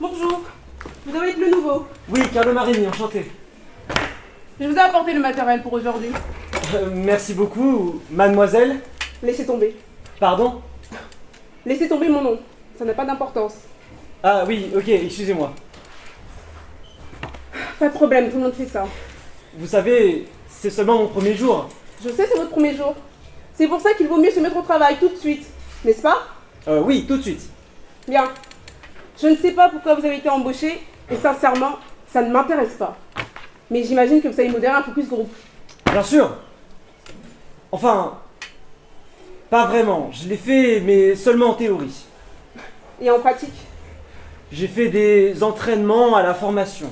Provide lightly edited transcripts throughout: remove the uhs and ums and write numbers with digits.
Bonjour, vous devez être le nouveau. Oui, Carlo Marini, enchanté. Je vous ai apporté le matériel pour aujourd'hui. Merci beaucoup, mademoiselle. Laissez tomber. Pardon? Laissez tomber mon nom, ça n'a pas d'importance. Ah oui, ok, excusez-moi. Pas de problème, tout le monde fait ça. Vous savez, c'est seulement mon premier jour. Je sais, c'est votre premier jour. C'est pour ça qu'il vaut mieux se mettre au travail tout de suite, n'est-ce pas? Oui, tout de suite. Bien. Je ne sais pas pourquoi vous avez été embauché, et sincèrement, ça ne m'intéresse pas. Mais j'imagine que vous savez modérer un focus group. Bien sûr. Enfin, pas vraiment. Je l'ai fait, mais seulement en théorie. Et en pratique? J'ai fait des entraînements à la formation.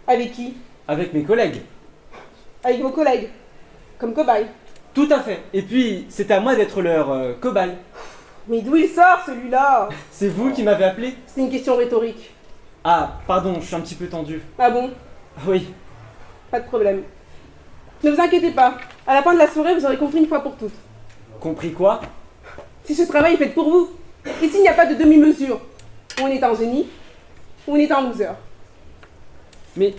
Avec qui? Avec mes collègues. Avec vos collègues. Comme cobaye. Tout à fait. Et puis, c'est à moi d'être leur cobaye. Mais d'où il sort celui-là? C'est vous qui m'avez appelé? C'était une question rhétorique. Ah, pardon, je suis un petit peu tendu. Ah bon? Oui. Pas de problème. Ne vous inquiétez pas. À la fin de la soirée, vous aurez compris une fois pour toutes. Compris quoi? Si ce travail est fait pour vous, ici il n'y a pas de demi-mesure. Ou on est un génie, ou on est un loser. Mais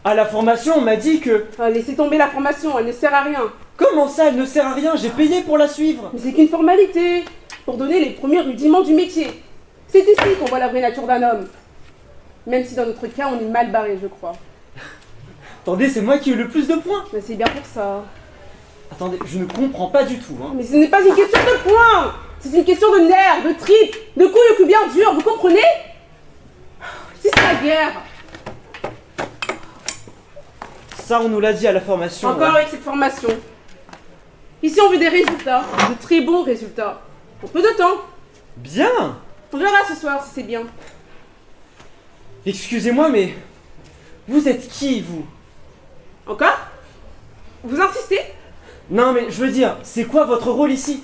à la formation, on m'a dit que... Ah, laissez tomber la formation, elle ne sert à rien. Comment ça, elle ne sert à rien? J'ai payé pour la suivre. Mais c'est qu'une formalité, pour donner les premiers rudiments du métier. C'est ici qu'on voit la vraie nature d'un homme. Même si dans notre cas, on est mal barré, je crois. Attendez, c'est moi qui ai eu le plus de points. Mais c'est bien pour ça. Attendez, je ne comprends pas du tout. Hein. Mais ce n'est pas une question de points. C'est une question de nerfs, de tripes, de couilles au cul bien dur, vous comprenez? C'est la guerre. Ça, on nous l'a dit à la formation. Encore ouais. avec cette formation. Ici, on veut des résultats, de très bons résultats. Pour peu de temps. Bien. On verra ce soir si c'est bien. Excusez-moi, mais... Vous êtes qui, vous? Encore? Vous insistez? Non, mais je veux dire, c'est quoi votre rôle ici?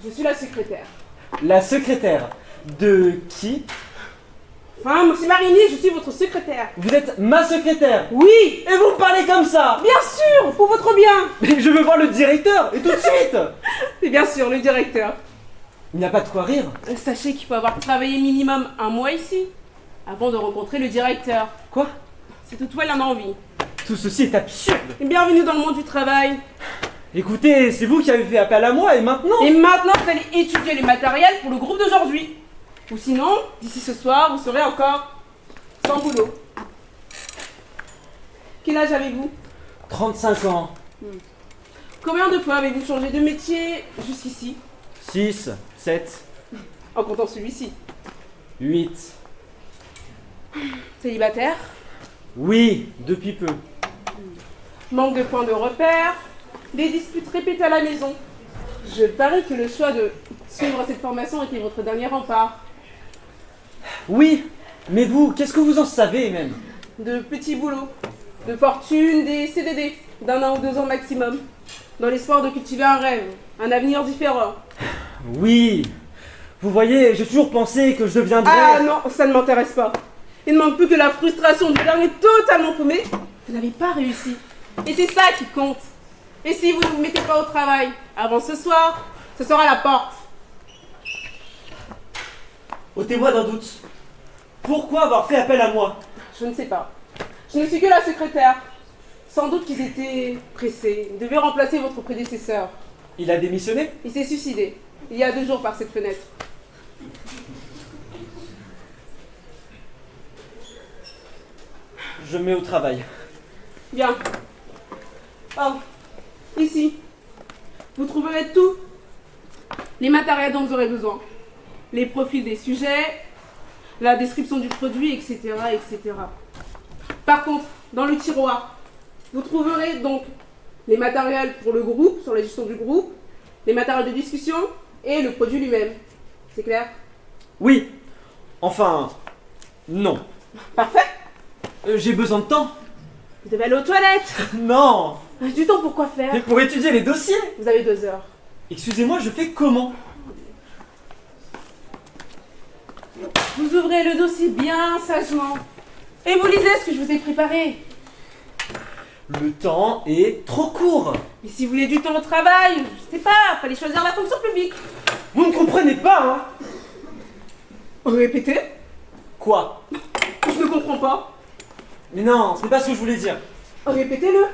Je suis la secrétaire. La secrétaire. De qui? Enfin, monsieur Marini, je suis votre secrétaire. Vous êtes ma secrétaire. Oui! Et vous me parlez comme ça? Bien sûr, pour votre bien. Mais je veux voir le directeur, et tout de suite. Et bien sûr, le directeur. Il n'y a pas de quoi rire. Sachez qu'il faut avoir travaillé minimum un mois ici, avant de rencontrer le directeur. Quoi? C'est toutefois il en a envie. Tout ceci est absurde. Et bienvenue dans le monde du travail. Écoutez, c'est vous qui avez fait appel à moi, et maintenant... Et maintenant, vous allez étudier les matériels pour le groupe d'aujourd'hui. Ou sinon, d'ici ce soir, vous serez encore sans boulot. Quel âge avez-vous? 35 ans. Combien de fois avez-vous changé de métier jusqu'ici? 6, 7, En comptant celui-ci. 8. Célibataire? Oui, depuis peu. Manque de points de repère? Des disputes répétées à la maison? Je parie que le choix de suivre cette formation était votre dernier rempart. Oui, mais vous, qu'est-ce que vous en savez même? De petits boulots, de fortune, des CDD, d'un an ou 2 ans maximum, dans l'espoir de cultiver un rêve, un avenir différent. Oui, vous voyez, j'ai toujours pensé que je deviendrais... Ah non, ça ne m'intéresse pas. Il ne manque plus que la frustration de dernier totalement paumé. Vous n'avez pas réussi. Et c'est ça qui compte. Et si vous ne vous mettez pas au travail avant ce soir, ce sera à la porte. Ôtez-moi d'un doute. Pourquoi avoir fait appel à moi? Je ne sais pas. Je ne suis que la secrétaire. Sans doute qu'ils étaient pressés. Ils devaient remplacer votre prédécesseur. Il a démissionné? Il s'est suicidé, il y a 2 jours par cette fenêtre. Je me mets au travail. Bien. Oh, ici. Vous trouverez tout. Les matériels dont vous aurez besoin. Les profils des sujets, la description du produit, etc., etc. Par contre, dans le tiroir, vous trouverez donc les matériels pour le groupe, sur la gestion du groupe, les matériels de discussion et le produit lui-même. C'est clair? Oui. Enfin, non. Parfait. J'ai besoin de temps. Vous devez aller aux toilettes. Non. Du temps pour quoi faire? Mais pour étudier les dossiers. Vous avez 2 heures. Excusez-moi, je fais comment? Vous ouvrez le dossier bien sagement. Et vous lisez ce que je vous ai préparé. Le temps est trop court. Et si vous voulez du temps au travail, je sais pas, fallait choisir la fonction publique. Vous ne comprenez pas, hein? Répétez. Quoi? Je ne comprends pas. Mais non, ce n'est pas ce que je voulais dire. Répétez-le.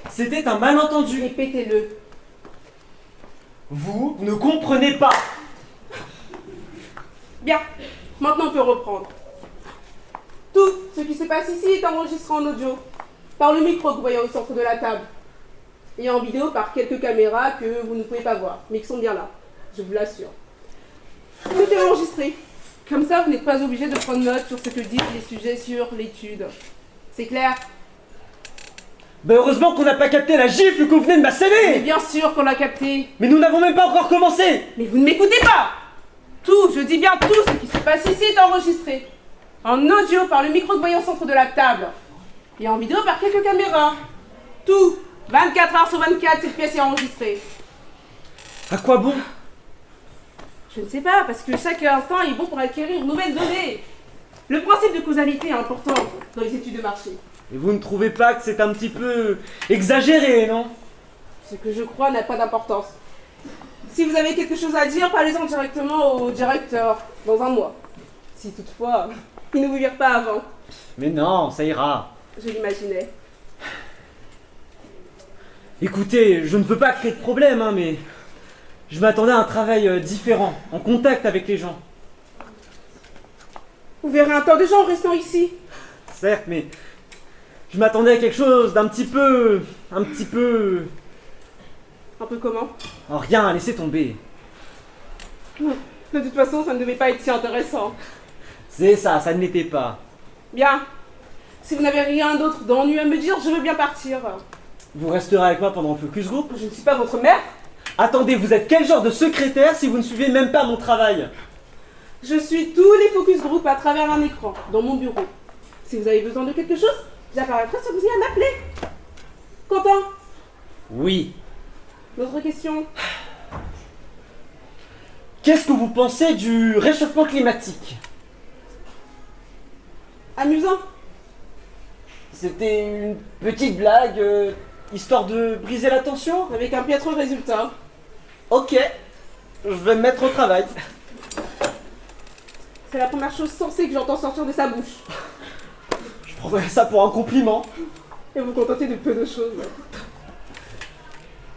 C'était un malentendu. Répétez-le. Vous ne comprenez pas. Bien, maintenant on peut reprendre. Tout ce qui se passe ici est enregistré en audio, par le micro que vous voyez au centre de la table, et en vidéo par quelques caméras que vous ne pouvez pas voir, mais qui sont bien là, je vous l'assure. Tout est enregistré. Comme ça, vous n'êtes pas obligé de prendre note sur ce que disent les sujets sur l'étude. C'est clair? Ben heureusement qu'on n'a pas capté la gifle que vous venez de Mais m'asséner. bien sûr qu'on l'a capté. Mais nous n'avons même pas encore commencé. Mais vous ne m'écoutez pas! Tout, je dis bien tout ce qui se passe ici est enregistré. En audio par le micro que vous voyez au centre de la table. Et en vidéo par quelques caméras. Tout, 24 heures sur 24, cette pièce est enregistrée. À quoi bon? Je ne sais pas, parce que chaque instant est bon pour acquérir de nouvelles données. Le principe de causalité est important dans les études de marché. Et vous ne trouvez pas que c'est un petit peu exagéré, non? Ce que je crois n'a pas d'importance. Si vous avez quelque chose à dire, parlez-en directement au directeur, dans un mois. Si toutefois, il ne vous vire pas avant. Mais non, ça ira. Je l'imaginais. Écoutez, je ne veux pas créer de problème, hein, mais je m'attendais à un travail différent, en contact avec les gens. Vous verrez un tas de gens en restant ici. Certes, mais je m'attendais à quelque chose d'un petit peu... Un peu comment? Oh, rien, laissez tomber. De toute façon, ça ne devait pas être si intéressant. C'est ça, ça ne l'était pas. Bien. Si vous n'avez rien d'autre d'ennuyeux à me dire, je veux bien partir. Vous resterez avec moi pendant le focus group? Je ne suis pas votre mère. Attendez, vous êtes quel genre de secrétaire si vous ne suivez même pas mon travail? Je suis tous les focus group à travers un écran, dans mon bureau. Si vous avez besoin de quelque chose, j'apparaîtrai sur vous à m'appeler. Quentin, Oui. d'autres questions? Qu'est-ce que vous pensez du réchauffement climatique? Amusant. C'était une petite blague, histoire de briser la tension? Avec un piètre résultat. Ok, je vais me mettre au travail. C'est la première chose sensée que j'entends sortir de sa bouche. Je prendrais ça pour un compliment. Et vous contentez de peu de choses.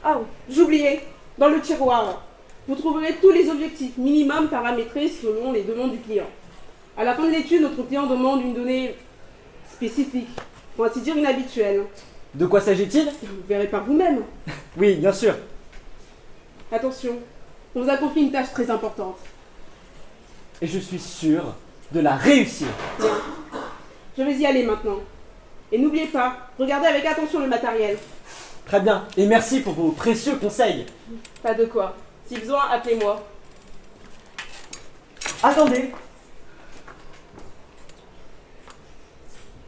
Ah, j'oubliais. Dans le tiroir, vous trouverez tous les objectifs minimum paramétrés selon les demandes du client. À la fin de l'étude, notre client demande une donnée spécifique, pour ainsi dire inhabituelle. De quoi s'agit-il? Vous verrez par vous-même. Oui, bien sûr. Attention, on vous a confié une tâche très importante. Et je suis sûr de la réussir. Bien. Je vais y aller maintenant. Et n'oubliez pas, regardez avec attention le matériel. Très bien, et merci pour vos précieux conseils. Pas de quoi. Si besoin, appelez-moi. Attendez.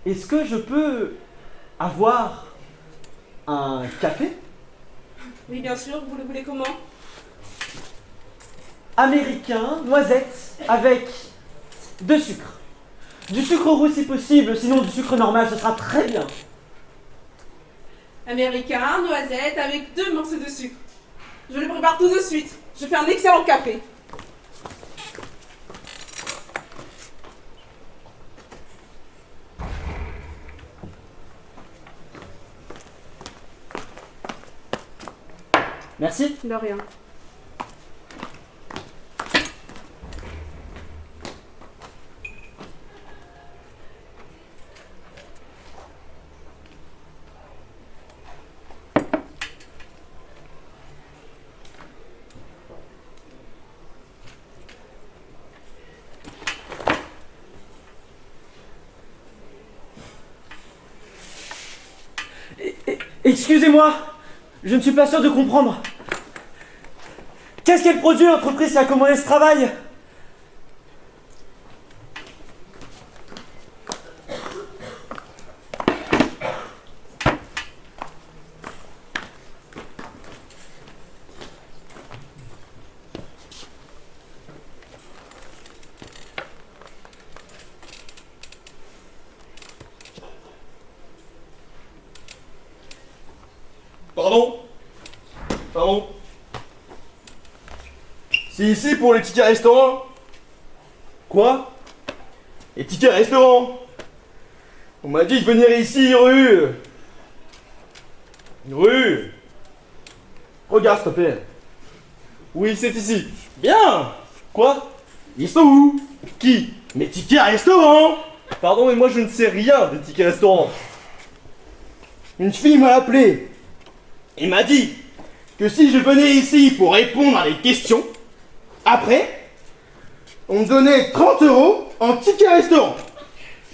Est-ce que je peux avoir un café? Oui, bien sûr, vous le voulez comment? Américain, noisette, avec de sucre. Du sucre roux si possible, sinon du sucre normal, ce sera très bien. Américain, noisette, avec 2 morceaux de sucre. Je le prépare tout de suite. Je fais un excellent café. Merci. De rien. Excusez-moi, je ne suis pas sûr de comprendre. Qu'est-ce qu'elle produit, l'entreprise qui a commandé ce travail? Pardon? Pardon? C'est ici pour les tickets restaurants? Quoi? les tickets restaurant. On m'a dit de venir ici, rue. Regarde, s'il te plaît. Oui, c'est ici. Bien. Quoi? Ils sont où? Qui? Mes tickets restaurant. Pardon, mais moi je ne sais rien des tickets restaurants. Une fille m'a appelé et m'a dit que si je venais ici pour répondre à des questions, après, on me donnait 30 € en tickets restaurant.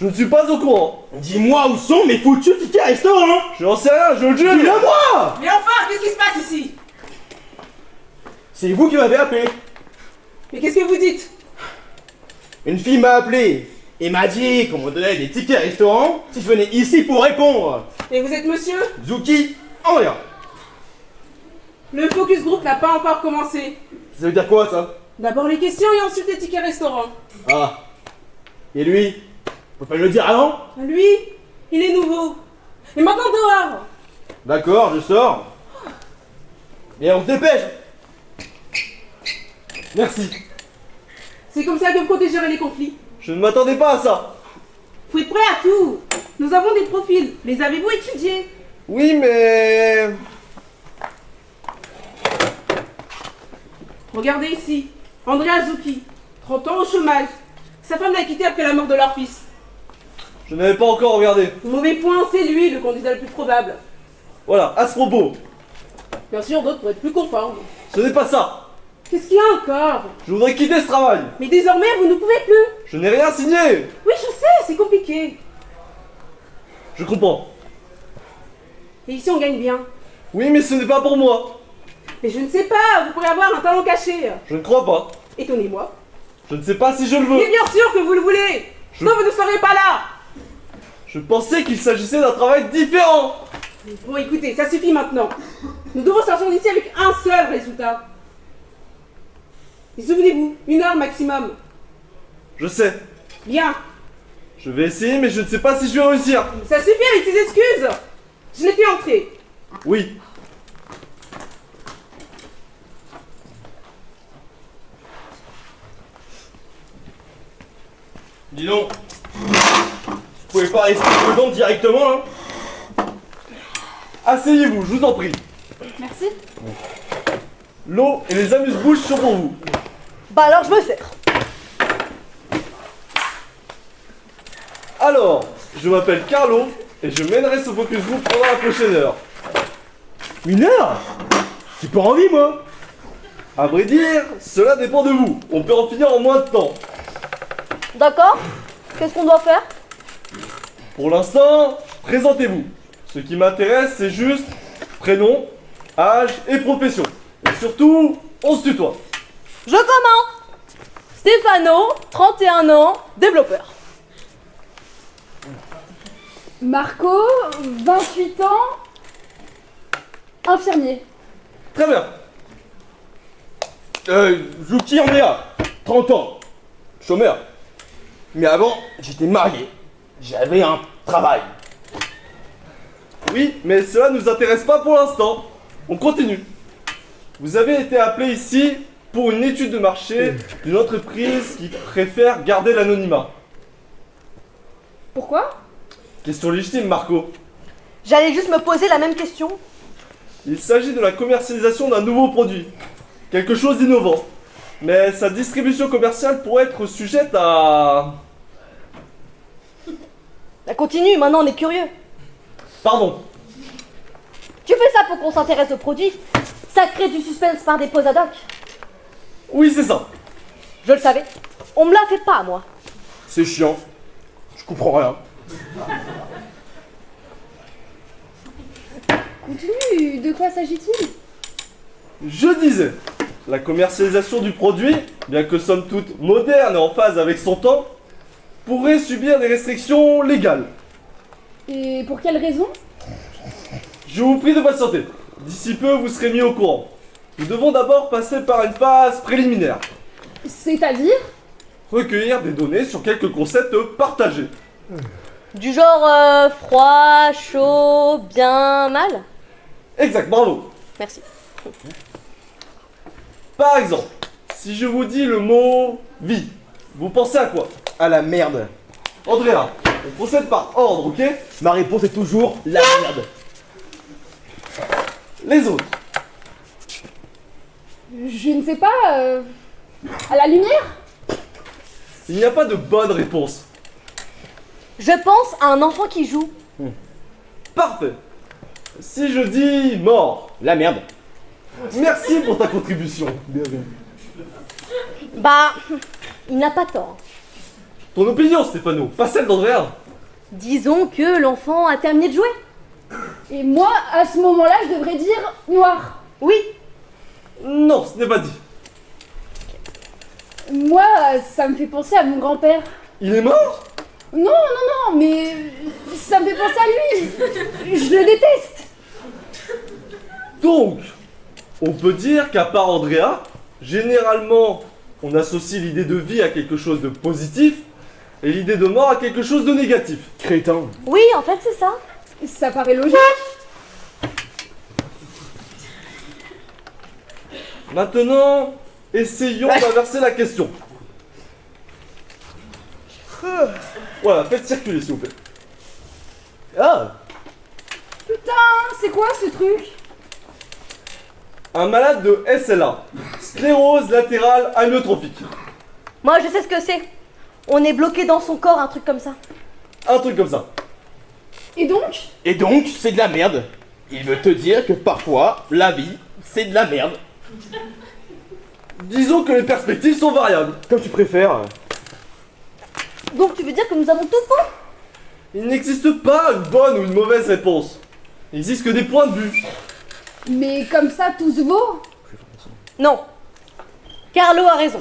Je ne suis pas au courant. Dis-moi où sont mes foutus tickets restaurant. Je n'en sais rien, je le jure. Dis-le-moi. Mais enfin, qu'est-ce qui se passe ici? C'est vous qui m'avez appelé. Mais qu'est-ce que vous dites? Une fille m'a appelé et m'a dit qu'on me donnait des tickets restaurant si je venais ici pour répondre. Et vous êtes monsieur? Zuki, en l'air. Le focus group n'a pas encore commencé. Ça veut dire quoi ça? D'abord les questions et ensuite les tickets restaurants. Ah. Et lui? Faut pas le dire avant? Lui, il est nouveau. Et maintenant dehors. D'accord, je sors. Et on se dépêche. Merci. C'est comme ça que vous comptez gérer les conflits. Je ne m'attendais pas à ça. Faut être prêt à tout. Nous avons des profils. Les avez-vous étudiés? Oui, mais... Regardez ici. André Azuki, 30 ans au chômage. Sa femme l'a quitté après la mort de leur fils. Je n'avais pas encore regardé. Mauvais point, c'est lui le candidat le plus probable. Voilà, à ce propos, Bien sûr, d'autres pourraient être plus conformes. ce n'est pas ça. Qu'est-ce qu'il y a encore? Je voudrais quitter ce travail. Mais désormais, vous ne pouvez plus. Je n'ai rien signé. Oui, je sais, c'est compliqué. Je comprends. Et ici, on gagne bien. Oui, mais ce n'est pas pour moi. Mais je ne sais pas, vous pourrez avoir un talent caché. Je ne crois pas. Étonnez-moi. Je ne sais pas si je le veux. Mais bien sûr que vous le voulez. Sinon, vous ne seriez pas là. Je pensais qu'il s'agissait d'un travail différent. Bon, écoutez, ça suffit maintenant. Nous devons sortir d'ici avec un seul résultat. Et souvenez-vous, 1 heure maximum. Je sais. Bien. Je vais essayer, mais je ne sais pas si je vais réussir. Ça suffit avec ces excuses. Je l'ai fait entrer. Oui. Dis donc. Vous pouvez pas rester dedans directement hein? Asseyez-vous, je vous en prie. Merci. L'eau et les amuse-bouches sont pour vous. Bah alors je me sers. Alors, je m'appelle Carlo et je mènerai ce focus group pendant la prochaine heure. 1 heure? J'ai pas envie moi. À vrai dire, cela dépend de vous. On peut en finir en moins de temps. D'accord. Qu'est-ce qu'on doit faire? Pour l'instant, présentez-vous. Ce qui m'intéresse, c'est juste prénom, âge et profession. Et surtout, on se tutoie. Je commence. Stéphano, 31 ans, développeur. Marco, 28 ans, infirmier. Très bien. Zuki en est à 30 ans. Chômeur. Mais avant, j'étais marié. J'avais un travail. Oui, mais cela ne nous intéresse pas pour l'instant. On continue. Vous avez été appelé ici pour une étude de marché d'une entreprise qui préfère garder l'anonymat. Pourquoi? Question légitime, Marco. J'allais juste me poser la même question. Il s'agit de la commercialisation d'un nouveau produit. Quelque chose d'innovant. Mais sa distribution commerciale pourrait être sujette à... Bah continue, maintenant on est curieux. Pardon. Tu fais ça pour qu'on s'intéresse au produit? Ça crée du suspense par des poses ad hoc. Oui, c'est ça. Je le savais. On me l'a fait pas, moi. C'est chiant. Je comprends rien. Continue, de quoi s'agit-il? Je disais, la commercialisation du produit, bien que somme toute moderne et en phase avec son temps, pourrait subir des restrictions légales. Et pour quelle raison? Je vous prie de patienter. D'ici peu, vous serez mis au courant. Nous devons d'abord passer par une phase préliminaire. C'est-à-dire? Recueillir des données sur quelques concepts partagés. Du genre froid, chaud, bien, mal. Exact, bravo. Merci. Par exemple, si je vous dis le mot vie, vous pensez à quoi? À la merde. Andrea, on procède par ordre, ok? Ma réponse est toujours la merde. Les autres. Je ne sais pas. À la lumière? Il n'y a pas de bonne réponse. Je pense à un enfant qui joue. Parfait. Si je dis mort, La merde. merci pour ta contribution. Bah, il n'a pas tort. Ton opinion, Stéphano, pas celle d'Andrea. Disons que l'enfant a terminé de jouer. Et moi, à ce moment-là, je devrais dire noir. Oui, Non, ce n'est pas dit. Moi, ça me fait penser à mon grand-père. Il est mort? Non, non, non, mais ça me fait penser à lui. Je le déteste. Donc, on peut dire qu'à part Andrea, généralement, on associe l'idée de vie à quelque chose de positif et l'idée de mort à quelque chose de négatif. Crétin. oui, en fait, c'est ça. Ça paraît logique. Maintenant, essayons d'inverser la question. Voilà, faites circuler s'il vous plaît. Ah. Putain, c'est quoi ce truc? Un malade de SLA, sclérose latérale amyotrophique. Moi, je sais ce que c'est. On est bloqué dans son corps, un truc comme ça. Un truc comme ça. Et donc? Et donc, c'est de la merde. Il veut te dire que parfois, la vie, c'est de la merde. Disons que les perspectives sont variables. Comme tu préfères. Donc, tu veux dire que nous avons tout faux? Il n'existe pas une bonne ou une mauvaise réponse. Il n'existe que des points de vue. Mais comme ça, tout se vaut? Non. Carlo a raison.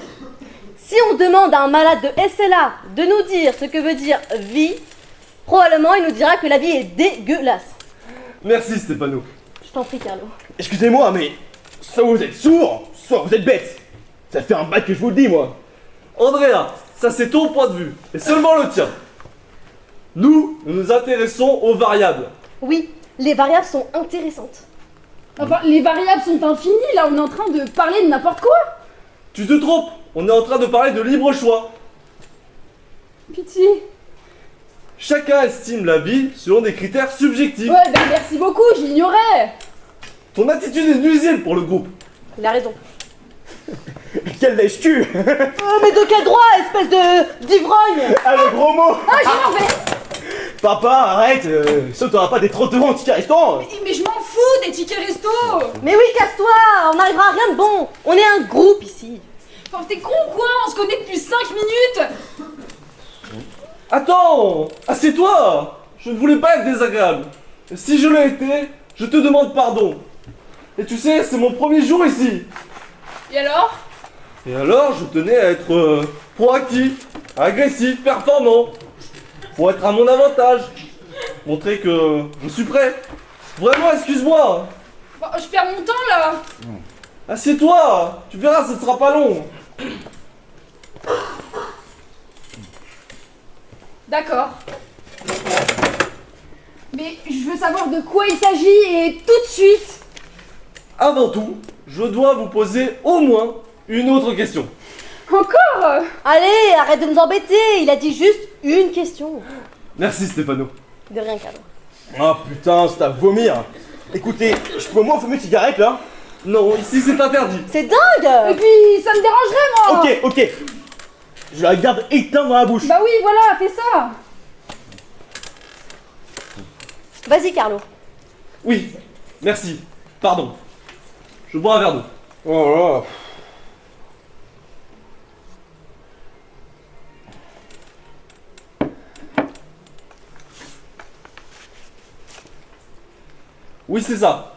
Si on demande à un malade de SLA de nous dire ce que veut dire vie, probablement il nous dira que la vie est dégueulasse. Merci Stéphano. Je t'en prie, Carlo. Excusez-moi, mais soit vous êtes sourd, soit vous êtes bête. Ça fait un bac que je vous le dis, moi. Andrea, ça c'est ton point de vue, et seulement le tien. Nous nous intéressons aux variables. Oui, les variables sont intéressantes. Enfin, les variables sont infinies, là on est en train de parler de n'importe quoi. Tu te trompes, on est en train de parler de libre choix. Pitié. Chacun estime la vie selon des critères subjectifs. Ouais, ben merci beaucoup, j'ignorais. Ton attitude est nuisible pour le groupe. Il a raison. Quel lèche-tu. Mais de quel droit, espèce d'ivrogne? Ah, le gros mot. Ah, j'y m'en vais. Papa, arrête. Ça, t'auras pas des 30 euros en ticket restaurant. Mais je m'en fous des tickets resto. Mais oui, casse-toi, on n'arrivera à rien de bon. On est un groupe ici. Enfin, t'es con ou quoi? On se connaît depuis 5 minutes. Attends, assieds-toi. Je ne voulais pas être désagréable. Et si je l'ai été, je te demande pardon. Et tu sais, c'est mon premier jour ici. Et alors? Et alors, je tenais à être proactif, agressif, performant. Pour être à mon avantage. Montrer que je suis prêt. Vraiment, excuse-moi. Bon, je perds mon temps là. Assieds-toi. Tu verras, ce ne sera pas long. D'accord. Mais je veux savoir de quoi il s'agit et tout de suite. Avant tout, je dois vous poser au moins une autre question. Encore? Allez, arrête de nous embêter, il a dit juste une question. Merci Stéphano. De rien, Carlo. Oh putain, c'est à vomir. Écoutez, je peux au moins fumer une cigarette là? Non, ici c'est interdit. C'est Et dingue. puis, ça me dérangerait moi. Ok. Je la garde éteinte dans la bouche. Bah oui, voilà, fais ça. Vas-y, Carlo. Oui, merci. Pardon. Je bois un verre d'eau. Oh là là. Oui, c'est ça.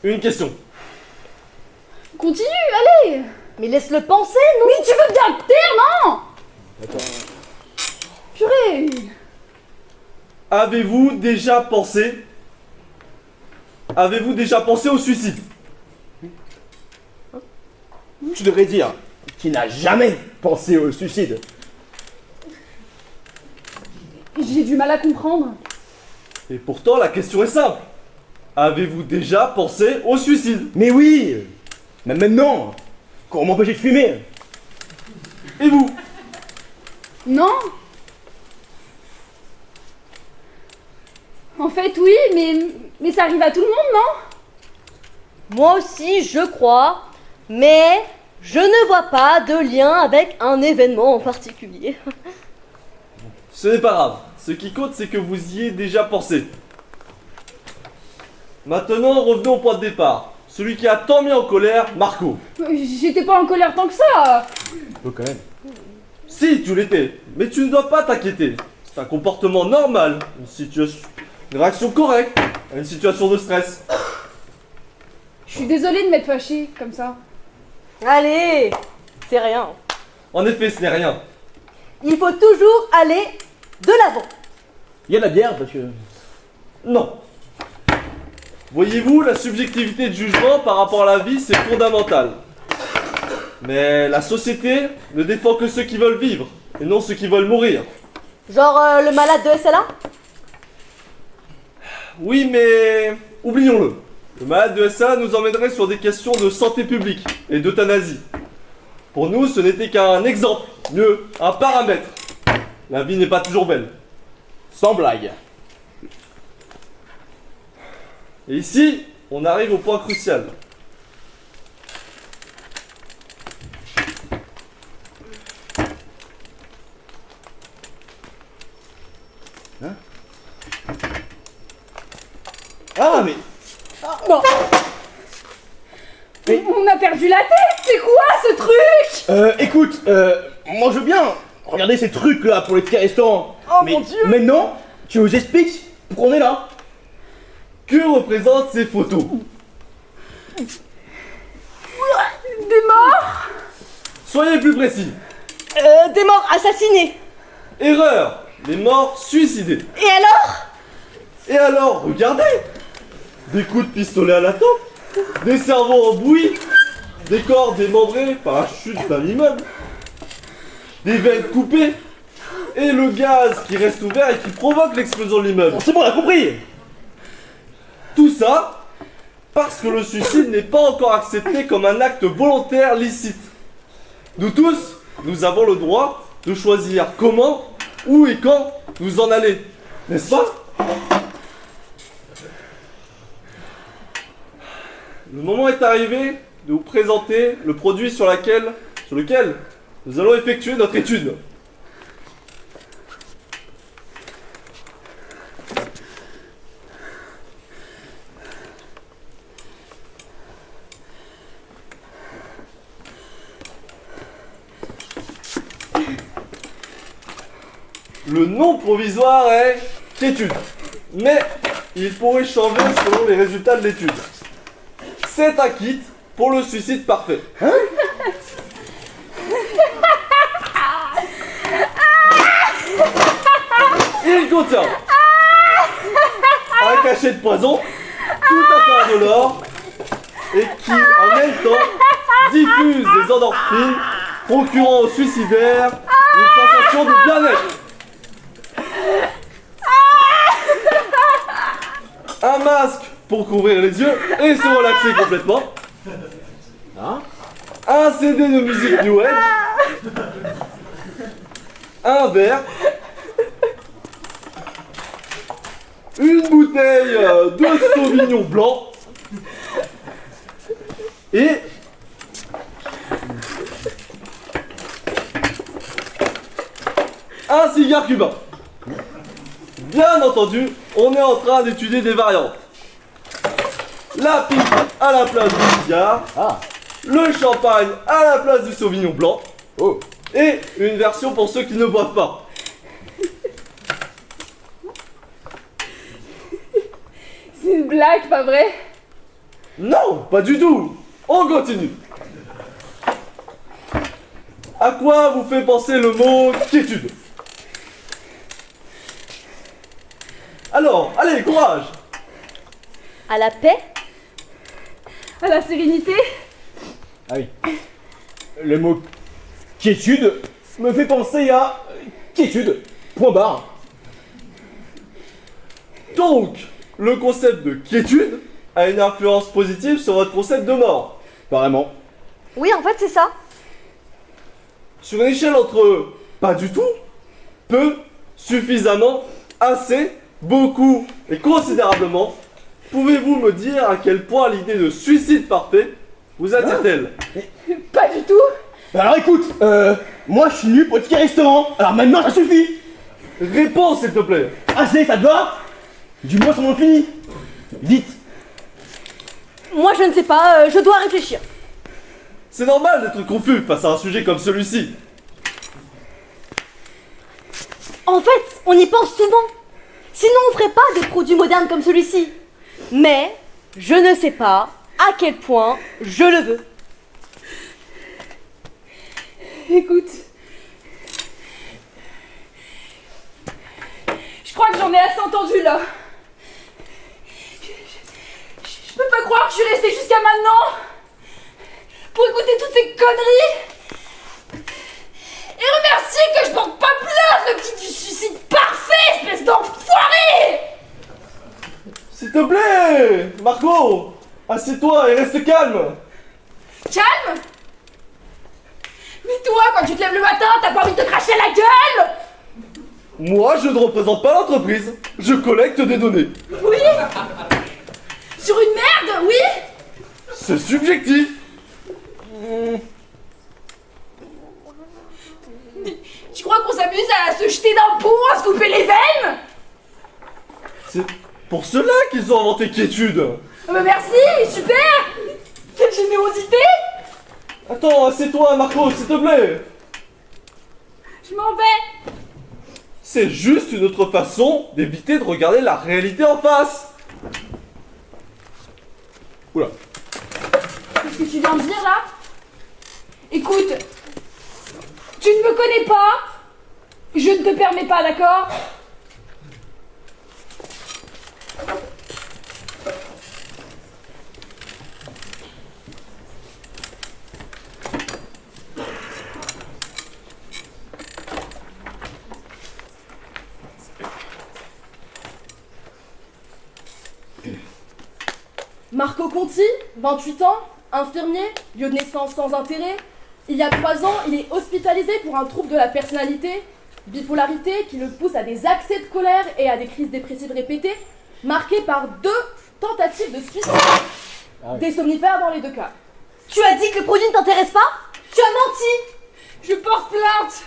Une question. Continue, allez. Mais laisse-le penser, non? Mais tu veux bien te taire, non? Purée. Avez-vous déjà pensé au suicide? Tu devrais dire qu'il n'a jamais pensé au suicide. J'ai du mal à comprendre. Et pourtant, la question est simple. Avez-vous déjà pensé au suicide? Mais oui. Même maintenant. Comment m'empêcher de fumer? Et vous? Non? En fait, oui, mais ça arrive à tout le monde, non? Moi aussi, je crois, mais je ne vois pas de lien avec un événement en particulier. Ce n'est pas grave. Ce qui compte, c'est que vous y ayez déjà pensé. Maintenant, revenons au point de départ. Celui qui a tant mis en colère, Marco. J'étais pas en colère tant que ça. Quand même. Si, tu l'étais. Mais tu ne dois pas t'inquiéter. C'est un comportement normal. Une réaction correcte à une situation de stress. Je suis désolée de m'être fâchée comme ça. Allez, c'est rien. En effet, ce n'est rien. Il faut toujours aller de l'avant. Il y a de la bière parce que. Non. Voyez-vous, la subjectivité de jugement par rapport à la vie, c'est fondamental. Mais la société ne défend que ceux qui veulent vivre, et non ceux qui veulent mourir. Genre le malade de SLA? Oui, mais oublions-le. Le malade de SA nous emmènerait sur des questions de santé publique et d'euthanasie. Pour nous, ce n'était qu'un exemple, mieux, un paramètre. La vie n'est pas toujours belle. Sans blague. Et ici, on arrive au point crucial. Ah, mais. On a perdu la tête. C'est quoi ce truc? Écoute, moi je veux bien regarder ces trucs là pour les petits restaurants. Oh mais mon Dieu. maintenant, tu nous expliques pourquoi on est là. Que représentent ces photos? Des morts? Soyez plus précis. Des morts assassinés. Erreur. Les morts suicidés. Et alors? Et alors, regardez! Des coups de pistolet à la tempe, des cerveaux en bouillie, des corps démembrés par la chute d'un immeuble, des veines coupées, et le gaz qui reste ouvert et qui provoque l'explosion de l'immeuble. Bon, c'est bon, on a compris. Tout ça parce que le suicide n'est pas encore accepté comme un acte volontaire licite. Nous tous, nous avons le droit de choisir comment, où et quand nous en aller, n'est-ce pas? Le moment est arrivé de vous présenter le produit sur lequel nous allons effectuer notre étude. Le nom provisoire est quiétude, mais il pourrait changer selon les résultats de l'étude. C'est un kit pour le suicide parfait. Il contient un cachet de poison, tout à fait indolore, et qui, en même temps, diffuse des endorphines, procurant aux suicidaires une sensation de bien-être. Un masque pour couvrir les yeux et se relaxer complètement. Un CD de musique New Age. Un verre. Une bouteille de Sauvignon blanc. Et un cigare cubain. Bien entendu, on est en train d'étudier des variantes. La pipe à la place du cigare, le champagne à la place du Sauvignon blanc, et une version pour ceux qui ne boivent pas. C'est une blague, pas vrai? Non, pas du tout. On continue. À quoi vous fait penser le mot quiétude? Alors, allez, courage. À la paix? À la sérénité? Ah oui. Le mot quiétude me fait penser à quiétude. Point barre. Donc, le concept de quiétude a une influence positive sur votre concept de mort. Apparemment. Oui, en fait, c'est ça. Sur une échelle entre pas du tout, peu, suffisamment, assez, beaucoup et considérablement, pouvez-vous me dire à quel point l'idée de suicide parfait vous attire-t-elle? Pas du tout. Alors écoute, moi je suis nu pour le ticket restaurant, alors maintenant ça suffit. Réponds s'il te plaît. Assez, ça te va? Du moins, ça m'en finit. Vite. Moi, je ne sais pas, je dois réfléchir. C'est normal d'être confus face à un sujet comme celui-ci. En fait, on y pense souvent. Sinon, on ferait pas des produits modernes comme celui-ci. Mais, je ne sais pas à quel point je le veux. Écoute. Je crois que j'en ai assez entendu là. Je peux pas croire que je suis restée jusqu'à maintenant pour écouter toutes ces conneries et remercier que je porte pas plainte le petit du suicide parfait, espèce d'enfoiré. S'il te plaît, Marco, assieds-toi et reste calme. Calme. Mais toi, quand tu te lèves le matin, t'as pas envie de te cracher la gueule? Moi, je ne représente pas l'entreprise, je collecte des données. Oui. Sur une merde, oui. C'est subjectif. Tu crois qu'on s'amuse à se jeter d'un pont, à se couper les veines? C'est pour cela qu'ils ont inventé quiétude. Ah bah merci, super. Quelle générosité. Attends, assieds-toi, Marco, s'il te plaît. Je m'en vais. C'est juste une autre façon d'éviter de regarder la réalité en face. Oula. Qu'est-ce que tu viens de dire là? Écoute, tu ne me connais pas. Je ne te permets pas, d'accord? Marco Conti, 28 ans, infirmier, lieu de naissance sans intérêt. Il y a 3 ans, il est hospitalisé pour un trouble de la personnalité, bipolarité, qui le pousse à des accès de colère et à des crises dépressives répétées, marquées par 2 tentatives de suicide. Des somnifères dans les 2 cas. Tu as dit que le produit ne t'intéresse pas? Tu as menti! Je porte plainte.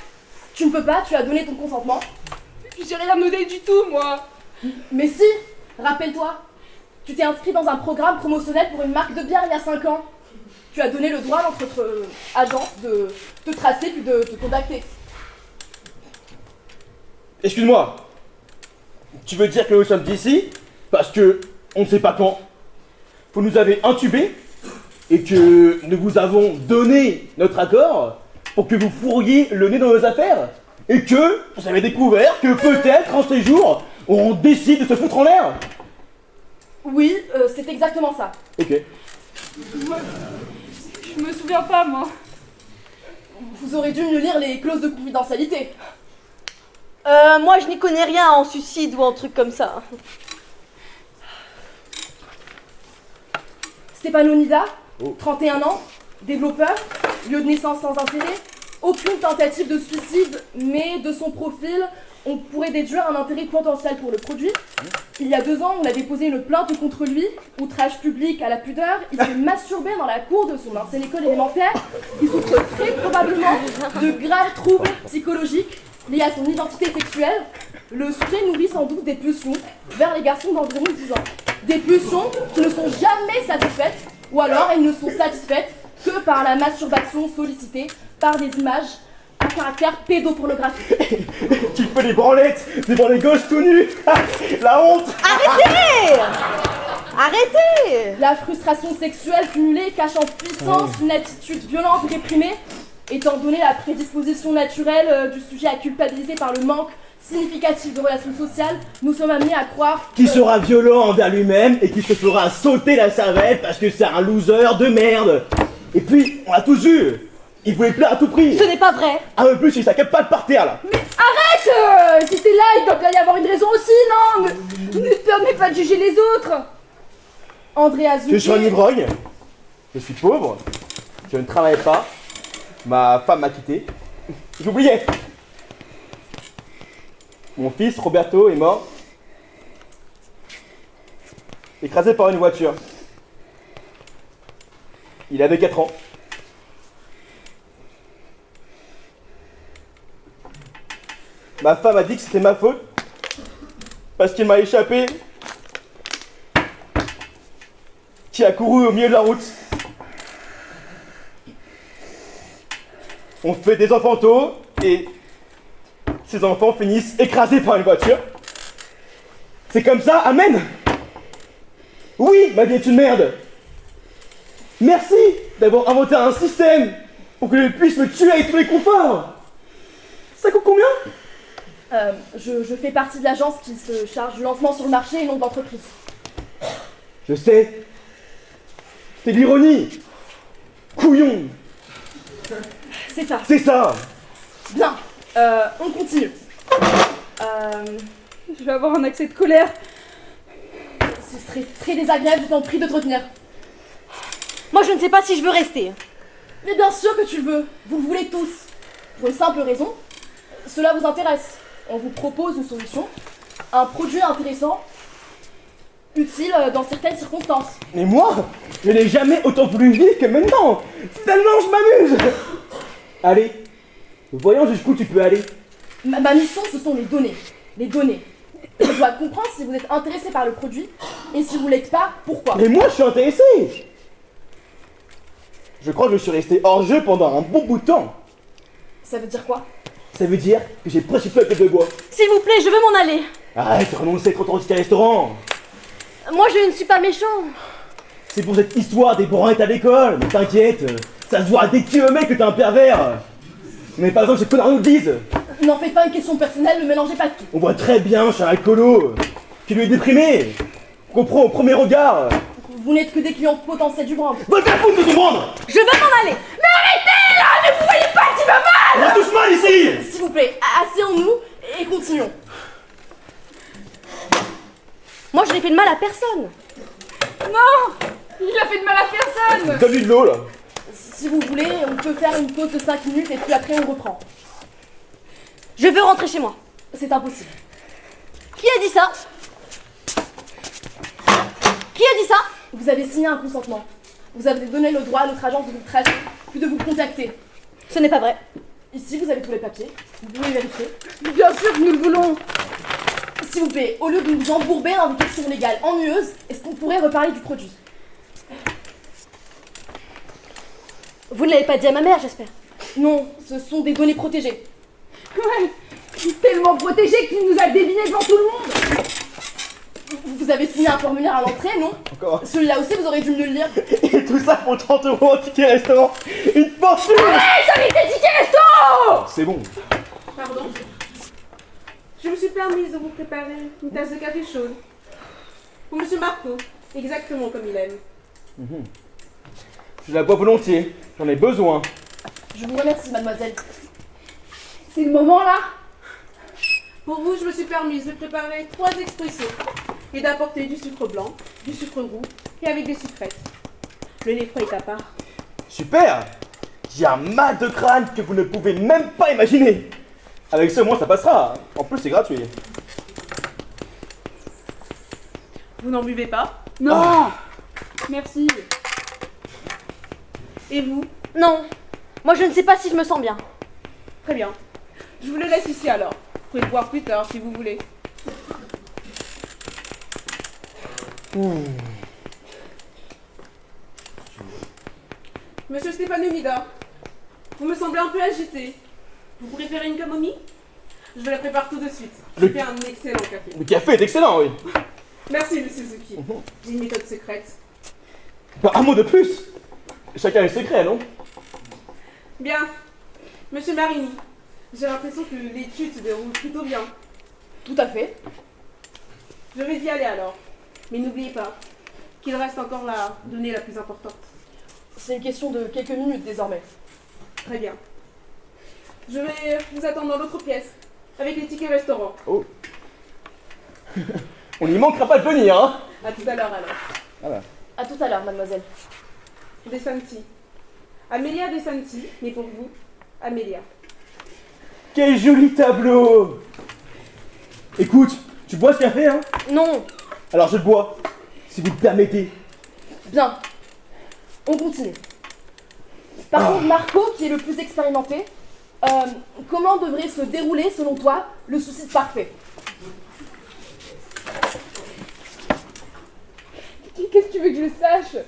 Tu ne peux pas, tu as donné ton consentement. J'ai rien donné du tout, moi. Mais si, rappelle-toi, tu t'es inscrit dans un programme promotionnel pour une marque de bière il y a 5 ans. Tu as donné le droit à notre agence de te tracer puis de te contacter. Excuse-moi. Tu veux dire que nous sommes ici parce que on ne sait pas quand vous nous avez intubés et que nous vous avons donné notre accord pour que vous fourriez le nez dans nos affaires et que vous avez découvert que peut-être en ces jours on décide de se foutre en l'air. Oui, c'est exactement ça. Ok. Je me souviens pas, moi. Vous aurez dû mieux lire les clauses de confidentialité. Moi je n'y connais rien en suicide ou en truc comme ça. Stefano Nida, 31 ans, développeur, lieu de naissance sans intérêt, aucune tentative de suicide, mais de son profil, on pourrait déduire un intérêt potentiel pour le produit. Il y a 2 ans, on a déposé une plainte contre lui, outrage public à la pudeur, il s'est masturbé dans la cour de son ancienne école élémentaire, il souffre très probablement de graves troubles psychologiques liés à son identité sexuelle. Le sujet nourrit sans doute des pulsions vers les garçons d'environ 10 ans. Des pulsions qui ne sont jamais satisfaites, ou alors elles ne sont satisfaites que par la masturbation sollicitée par des images à caractère pédopornographique. Tu fais des branlettes devant les gosses tout nus. La honte. Arrêtez! Arrêtez! La frustration sexuelle cumulée cache en puissance une attitude violente et réprimée. Étant donné la prédisposition naturelle du sujet à culpabiliser par le manque significatif de relations sociales, nous sommes amenés à croire Qui sera violent envers lui-même et qui se fera sauter la cervelle parce que c'est un loser de merde. Et puis, on l'a tous vu. Il voulait plaire à tout prix. ce n'est pas vrai. Un peu plus, il s'accape pas de par terre là. Arrête. Si t'es là, il doit bien y avoir une raison aussi, non? Ne te permets pas de juger les autres. Andrea Zucchi. Je suis un ivrogne. Je suis pauvre. Je ne travaille pas. Ma femme m'a quitté. J'oubliais. Mon fils Roberto est mort. écrasé par une voiture. Il avait 4 ans. Ma femme a dit que c'était ma faute parce qu'il m'a échappé, qui a couru au milieu de la route. On fait des enfanteaux et ces enfants finissent écrasés par une voiture. C'est comme ça, amen. Oui, ma vie est une merde. Merci d'avoir inventé un système pour que je puisse me tuer avec tous les conforts. Ça coûte combien? Je fais partie de l'agence qui se charge du lancement sur le marché et non d'entreprise. Je sais. C'est de l'ironie. Couillon. C'est ça. C'est ça. Bien, on continue. Je vais avoir un accès de colère. Ce serait très désagréable, je t'en prie de te retenir. Moi, je ne sais pas si je veux rester. Mais bien sûr que tu le veux, vous le voulez tous. Pour une simple raison, cela vous intéresse. On vous propose une solution, un produit intéressant, utile dans certaines circonstances. Mais moi, je n'ai jamais autant voulu vivre que maintenant. Tellement je m'amuse. Allez, voyons jusqu'où tu peux aller. Ma mission, ce sont les données. Les données. Je dois comprendre si vous êtes intéressé par le produit et si vous l'êtes pas, pourquoi. Mais moi, je suis intéressé. Je crois que je suis resté hors jeu pendant un bon bout de temps. Ça veut dire quoi? Ça veut dire que j'ai principé avec de bois. S'il vous plaît, je veux m'en aller. Arrête, renoncer contre ton ticket restaurant. Moi, je ne suis pas méchant. C'est pour cette histoire des branlettes à l'école. Mais t'inquiète, ça se voit à des kilomètres que t'es un pervers. Mais par exemple, ces connards nous le disent. N'en faites pas une question personnelle, ne mélangez pas tout. On voit très bien, je suis un alcoolo. Qui lui est déprimé. On comprend au premier regard. Vous n'êtes que des clients potentiels du brand. Va te faire foutre de te prendre. Je veux m'en aller. On a tous mal ici. S'il vous plaît, asseyons-nous et continuons. Moi, je n'ai fait de mal à personne. Non, il a fait de mal à personne. Donne-lui de l'eau là. Si vous voulez, on peut faire une pause de 5 minutes et puis après on reprend. Je veux rentrer chez moi. C'est impossible. Qui a dit ça? Qui a dit ça? Vous avez signé un consentement. Vous avez donné le droit à notre agence de vous tracer, puis de vous contacter. Ce n'est pas vrai. Ici, vous avez tous les papiers. Vous pouvez vérifier. Bien sûr que nous le voulons. S'il vous plaît, au lieu de nous embourber dans des questions légales ennuyeuses, est-ce qu'on pourrait reparler du produit? Vous ne l'avez pas dit à ma mère, j'espère. Non, ce sont des données protégées. Ouais, tellement protégé qu'il nous a débiné devant tout le monde. Vous avez signé un formulaire à l'entrée, non? Encore. Celui-là aussi, vous aurez dû me le lire. Et tout ça pour 30 € en ticket restaurant. Une fortune. J'avais des tickets resto. C'est bon. Pardon. Je me suis permise de vous préparer une tasse de café chaude. Pour Monsieur Marco, exactement comme il aime. Je la bois volontiers. J'en ai besoin. Je vous remercie, mademoiselle. C'est le moment là. Pour vous, je me suis permise de préparer 3 expressos et d'apporter du sucre blanc, du sucre roux et avec des sucrètes. Le lait froid est à part. Super. J'ai un mal de crâne que vous ne pouvez même pas imaginer. Avec ce, moi, ça passera. En plus, c'est gratuit. Vous n'en buvez pas? Non. Merci. Et vous? Non. Moi, je ne sais pas si je me sens bien. Très bien. Je vous le laisse ici alors. Vous pouvez le boire plus tard si vous voulez. Monsieur Stéphane Humida, vous me semblez un peu agité. Vous préférez une camomille? Je vous la prépare tout de suite. Je Le- fais un excellent café. Le café est excellent, oui. Merci, Monsieur Suzuki. J'ai une méthode secrète. Bah, un mot de plus. Chacun est secret, non? Bien. Monsieur Marini, j'ai l'impression que l'étude se déroule plutôt bien. Tout à fait. Je vais y aller alors. Mais n'oubliez pas qu'il reste encore la donnée la plus importante. C'est une question de quelques minutes désormais. Très bien. Je vais vous attendre dans l'autre pièce, avec les tickets restaurant. Oh. On n'y manquera pas de venir, hein. À tout à l'heure alors. Voilà. À tout à l'heure, mademoiselle. De Santi. Amélia De Santi, mais pour vous, Amélia. Quel joli tableau. Écoute, tu bois ce café, hein? Non. Alors je le bois. si vous le permettez. Bien. On continue. Par contre, Marco, qui est le plus expérimenté, comment devrait se dérouler, selon toi, le suicide parfait? Qu'est-ce que tu veux que je sache?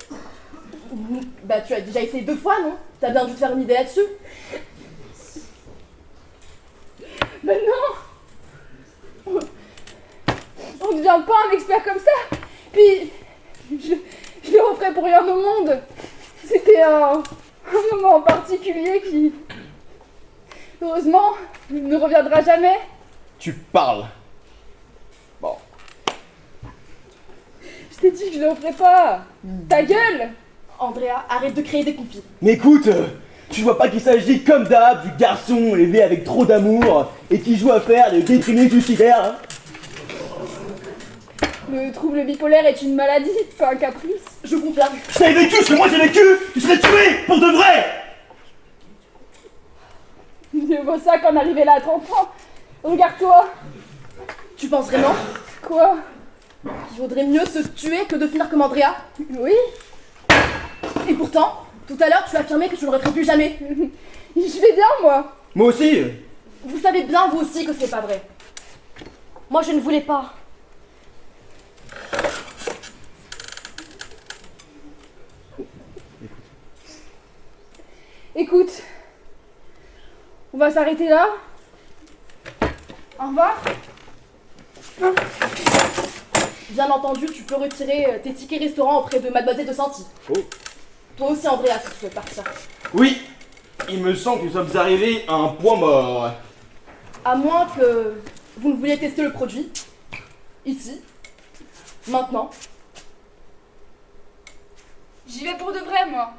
Bah, tu as déjà essayé 2 fois, non? T'as bien dû te faire une idée là-dessus. Ben non! On ne devient pas un expert comme ça! Puis, je le referais pour rien au monde! C'était un moment particulier qui, heureusement, ne reviendra jamais. Tu parles. Je t'ai dit que je le referais pas! Ta gueule! Andrea, arrête de créer des conflits. Mais écoute, tu vois pas qu'il s'agit comme d'hab du garçon élevé avec trop d'amour et qui joue à faire des déprimés suicidaires, hein? Le trouble bipolaire est une maladie, pas un caprice. Je confirme. Si t'avais vécu ce que moi j'ai vécu, tu serais tué pour de vrai. Je vois ça qu'en arriver là à 30 ans. Regarde-toi! Tu penses vraiment Quoi? qu'il vaudrait mieux se tuer que de finir comme Andrea? Oui? Et pourtant, tout à l'heure, tu affirmais que tu ne le referais plus jamais. Je vais bien, moi! Moi aussi. Vous savez bien, vous aussi, que c'est pas vrai. Moi, je ne voulais pas. Écoute, on va s'arrêter là. Au revoir. Bien entendu, tu peux retirer tes tickets restaurant auprès de Mademoiselle de Santi. Oh. Toi aussi, Andrea, si tu souhaites partir. Oui, il me semble que nous sommes arrivés à un point mort. À moins que vous ne vouliez tester le produit. Ici. Maintenant. J'y vais pour de vrai, moi.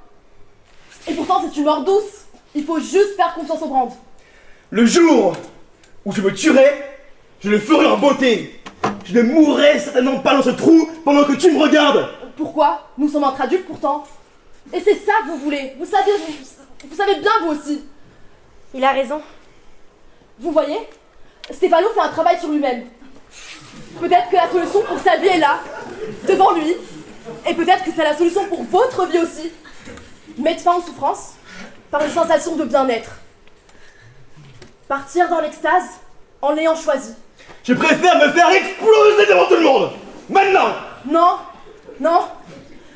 Et pourtant, c'est une mort douce. Il faut juste faire confiance au brand. Le jour où je me tuerai, je le ferai en beauté. Je ne mourrai certainement pas dans ce trou pendant que tu me regardes. Pourquoi? Nous sommes entre adultes pourtant. Et c'est ça que vous voulez. Vous savez bien vous aussi. Il a raison. Vous voyez? Stefano fait un travail sur lui-même. Peut-être que la solution pour sa vie est là, devant lui. Et peut-être que c'est la solution pour votre vie aussi. Mettre fin aux souffrances par une sensation de bien-être. Partir dans l'extase en l'ayant choisi. Je préfère me faire exploser devant tout le monde. Maintenant. Non, non,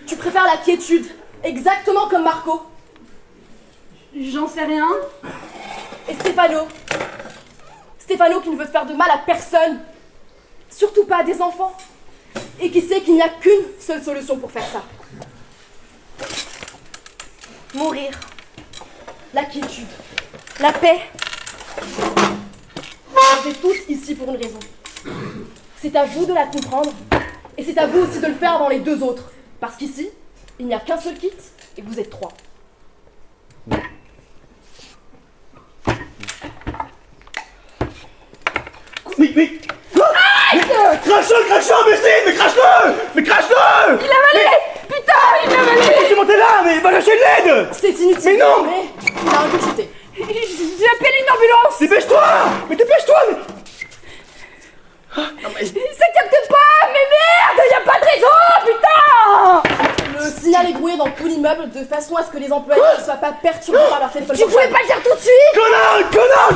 tu préfères la quiétude, exactement comme Marco. J'en sais rien. Et Stefano qui ne veut faire de mal à personne, surtout pas à des enfants, et qui sait qu'il n'y a qu'une seule solution pour faire ça. Mourir. La quiétude. La paix. Vous êtes tous ici pour une raison. C'est à vous de la comprendre, et c'est à vous aussi de le faire avant les 2 autres. Parce qu'ici, il n'y a qu'un seul kit, et vous êtes 3. Mais crache-le, imbécile. Mais crache-le. Il a avalé! Putain, il a avalé! C'est monté là, mais va chercher de l'aide. C'est inutile. Mais non! Mais il a ingurgité. J'ai appelé une ambulance! Dépêche-toi. Mais dépêche-toi. Ça capte pas! Mais merde! Y'a pas de réseau! Putain! Le signal est brouillé dans tout l'immeuble de façon à ce que les employés ne soient pas perturbés par leur téléphone. Tu pouvais pas le dire tout de suite! Connard.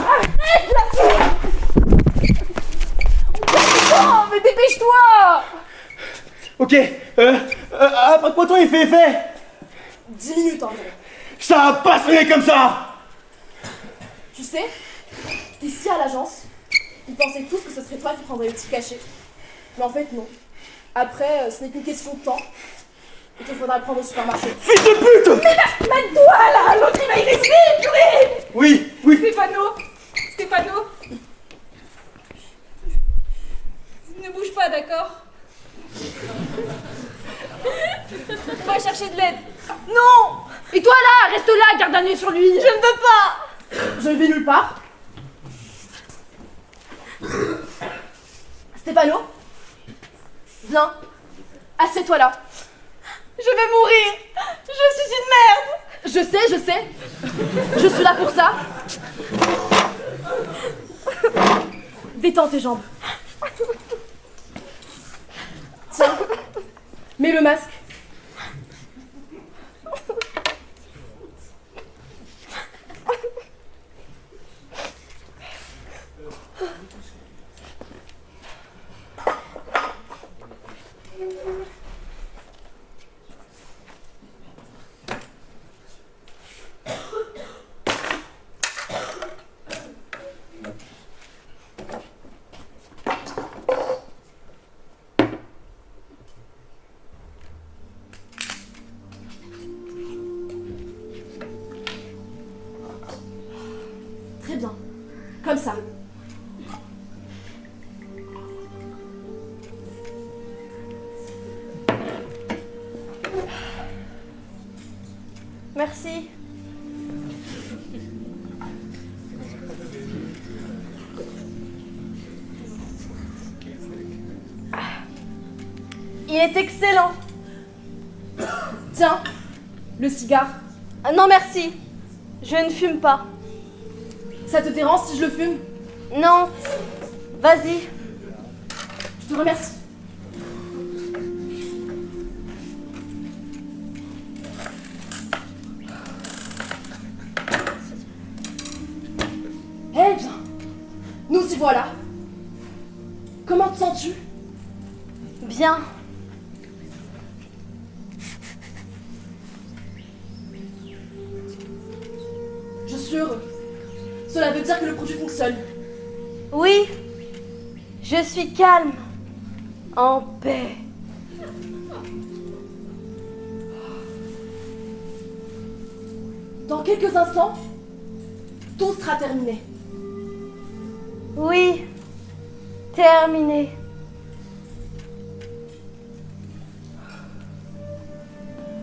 Oh, mais dépêche-toi! Ok, après quoi il fait effet? 10 minutes environ. Ça va pas se régler comme ça. Tu sais, ici à l'agence, ils pensaient tous que ce serait toi qui prendrais le petit cachet. Mais en fait, non. Après, ce n'est qu'une question de temps. Et qu'il faudra le prendre au supermarché. Fils de pute. Mais mène-toi là! L'autre il va y rester, purée! Oui. Stefano! Ne bouge pas, d'accord? Va chercher de l'aide! Non! Et toi là, reste là, garde un œil sur lui! Je ne veux pas! Je ne vais nulle part. Stefano, viens. Assieds-toi là. Je vais mourir! Je suis une merde! Je sais. Je suis là pour ça. Détends tes jambes. Tiens, Mets le masque. Très bien. Comme ça. Merci. Il est excellent. Tiens, le cigare. Non merci. Je ne fume pas. Ça te dérange si je le fume? Non. Vas-y. Je te remercie. Eh bien, nous y voilà. Comment te sens-tu? Bien. Je suis heureux. Cela veut dire que le produit fonctionne. Oui. Je suis calme. En paix. Dans quelques instants, tout sera terminé. Oui. Terminé.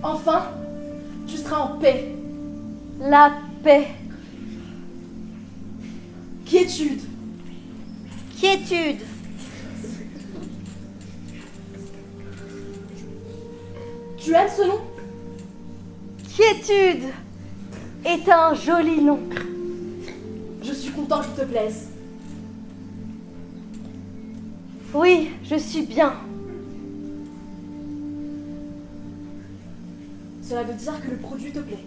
Enfin, tu seras en paix. La paix. Quiétude. Quiétude. Tu aimes ce nom? Quiétude est un joli nom. Je suis content qu'il te plaise. Oui, je suis bien. Cela veut dire que le produit te plaît.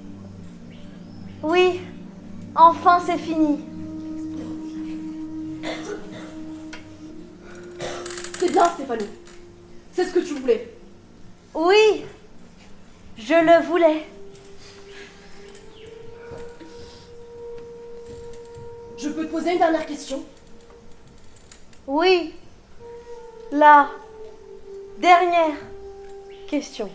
Oui, enfin c'est fini. C'est bien, Stéphanie. C'est ce que tu voulais. Oui, je le voulais. Je peux te poser une dernière question? Oui, la dernière question.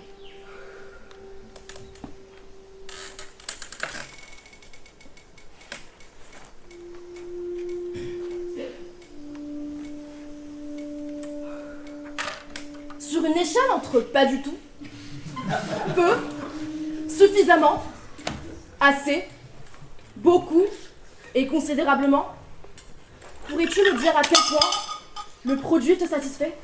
Sur une échelle entre pas du tout, peu, suffisamment, assez, beaucoup et considérablement, pourrais-tu me dire à quel point le produit te satisfait?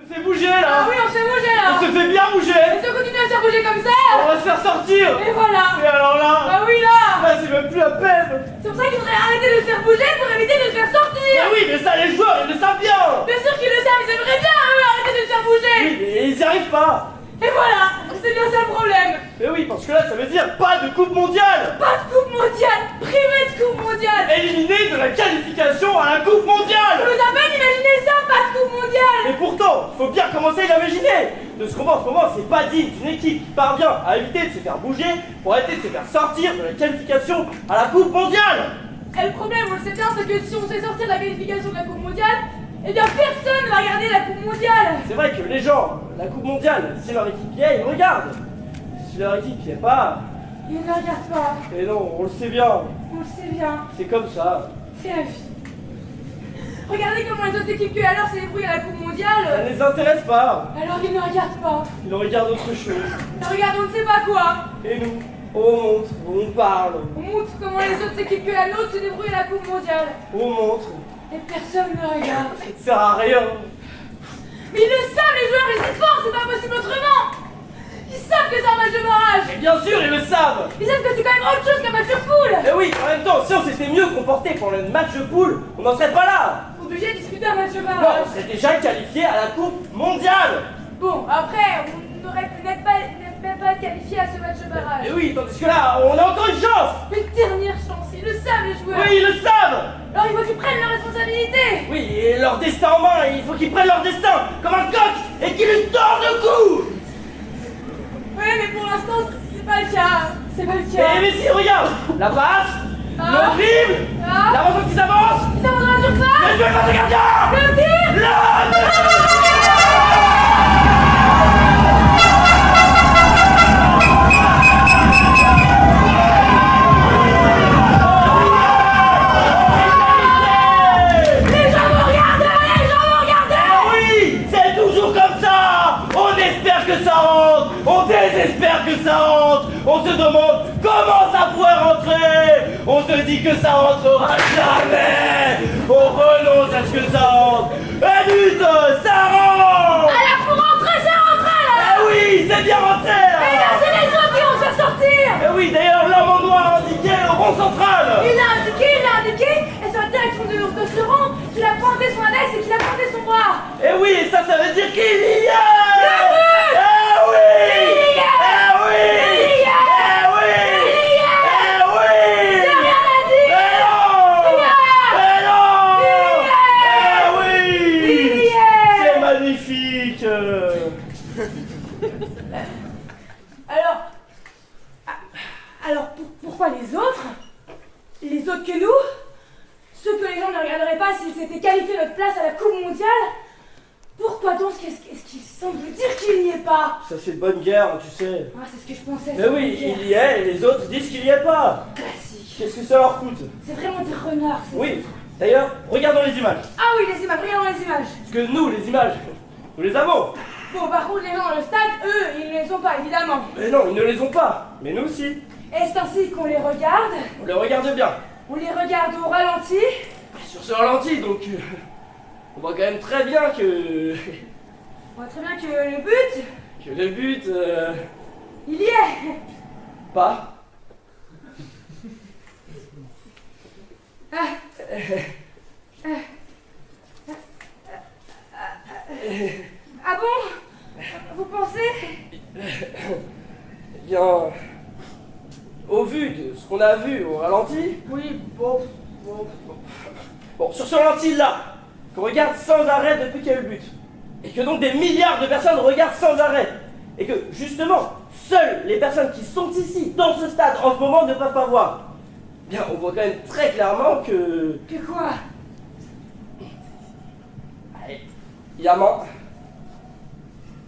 On se fait bouger là. Oui, on se fait bouger là. On se fait bien bouger. Si on continue à se faire bouger comme ça, On va se faire sortir. et voilà. Et alors là, Ah oui là. là c'est même plus la peine. C'est pour ça qu'il faudrait arrêter de se faire bouger pour éviter de se faire sortir. Mais oui, mais ça les joueurs ils le savent bien. Bien sûr qu'ils le savent, ils aimeraient bien eux arrêter de se faire bouger. Oui, mais ils y arrivent pas. Et voilà, c'est bien ça le problème. Mais oui, parce que là ça veut dire pas de coupe mondiale. Pas de coupe mondiale, privée de coupe mondiale. mondiale. Éliminé de la qualification à la Coupe mondiale. Vous avez imaginé ça, pas de coupe mondiale. Et pourtant, il faut bien commencer à l'imaginer. De ce qu'on voit en ce moment, c'est pas digne d'une équipe qui parvient à éviter de se faire bouger pour arrêter de se faire sortir de la qualification à la Coupe mondiale. Et le problème, on le sait bien, c'est que si on se fait sortir de la qualification de la coupe mondiale, eh bien personne ne va regarder la coupe mondiale. C'est vrai que les gens, la Coupe mondiale, si leur équipe y est, ils regardent. Si leur équipe y est pas, Ils ne regardent pas. et non, on le sait bien, On le sait bien. c'est comme ça. C'est la vie. Regardez comment les autres équipes que alors se débrouillent à la coupe Ça mondiale. ne les intéresse pas. Alors ils ne regardent pas. Ils regardent autre chose. Ils regardent on ne sait pas quoi. Et nous, on montre, on parle, On montre comment les autres équipes que la nôtre se débrouillent à la coupe mondiale. on montre. Et personne ne regarde. Ça ne sert à rien. Mais ils le savent, les joueurs, ils y pensent, c'est pas possible autrement. Ils savent que c'est un match de barrage. Et bien sûr, ils le savent. Ils savent que c'est quand même autre chose qu'un match de poule. Et oui, en même temps, si on s'était mieux comporté pendant le match de poule, on n'en serait pas là. Obligé de discuter un match de Non, barrage. on serait déjà qualifié à la Coupe mondiale. Bon, après, on n'aurait peut-être pas, même pas été qualifié à ce match de barrage. Et oui, tandis que là, on a encore une chance. Une dernière chance, ils le savent les joueurs. Oui, ils le savent. Alors il faut qu'ils prennent leurs responsabilités. Oui, et leur destin en main, il faut qu'ils prennent leur destin comme un coq et qu'ils lui tordent le cou. Oui, mais pour l'instant, c'est pas le cas. C'est pas le cas. Mais si, regarde, la passe, Ah. le dribble, Ah. l'avancement qui s'avance, Ça va dans la surface. le jeu face au gardien. Le tir. Le Les gens vont regarder, les gens vont regarder. Ah oui, c'est toujours comme ça. On espère que ça rentre, on désespère que ça rentre. On se demande comment ça pourrait rentrer. On se dit que ça rentrera jamais. On renonce à ce que ça rentre. Et but, ça rentre. Alors pour rentrer, c'est rentré là. Eh oui, c'est bien rentré Et là, là. c'est les autres qui vont se faire sortir. Eh oui, d'ailleurs, l'homme en noir indiqué au rond central. Il l'a indiqué, et sur la direction de ce rond, qu'il a pointé son index et qu'il a pointé son bras. Eh oui, et ça veut dire qu'il y est. Le but. Eh oui. Il y est. Eh oui. Il y est. Eh oui. Il y est. Eh oui. J'ai rien à dire. Eh non. Il y est. Eh non. Il y est. Eh oui. Il y est. C'est magnifique. Alors pourquoi les autres? Les autres que nous? Ceux que les gens ne regarderaient pas s'ils s'étaient qualifiés notre place à la Coupe mondiale? Pourquoi donc est-ce qu'il semble dire qu'il n'y est pas? Ça c'est de bonne guerre, tu sais. Ah, c'est ce que je pensais. Mais oui, il y est, et les autres disent qu'il y est pas. Classique. Qu'est-ce que ça leur coûte? C'est vraiment des renards, c'est... Oui, d'ailleurs, regardons les images. Ah oui, les images, regardons les images. Parce que nous, les images, nous les avons. Bon, par contre, les gens dans le stade, eux, ils ne les ont pas, évidemment. Mais non, ils ne les ont pas. Mais nous aussi. Est-ce ainsi qu'on les regarde? On les regarde bien. On les regarde au ralenti? Sur ce ralenti, donc, on voit quand même très bien que... On voit très bien que le but, que le but, il y est. pas. Ah bon? Vous pensez? Eh bien, au vu de ce qu'on a vu au ralenti, Oui, bon, sur ce ralenti-là, qu'on regarde sans arrêt depuis qu'il y a eu le but, et que donc des milliards de personnes regardent sans arrêt, et que justement, seules les personnes qui sont ici, dans ce stade, en ce moment, ne peuvent pas voir, bien, on voit quand même très clairement que... que quoi? Yaman,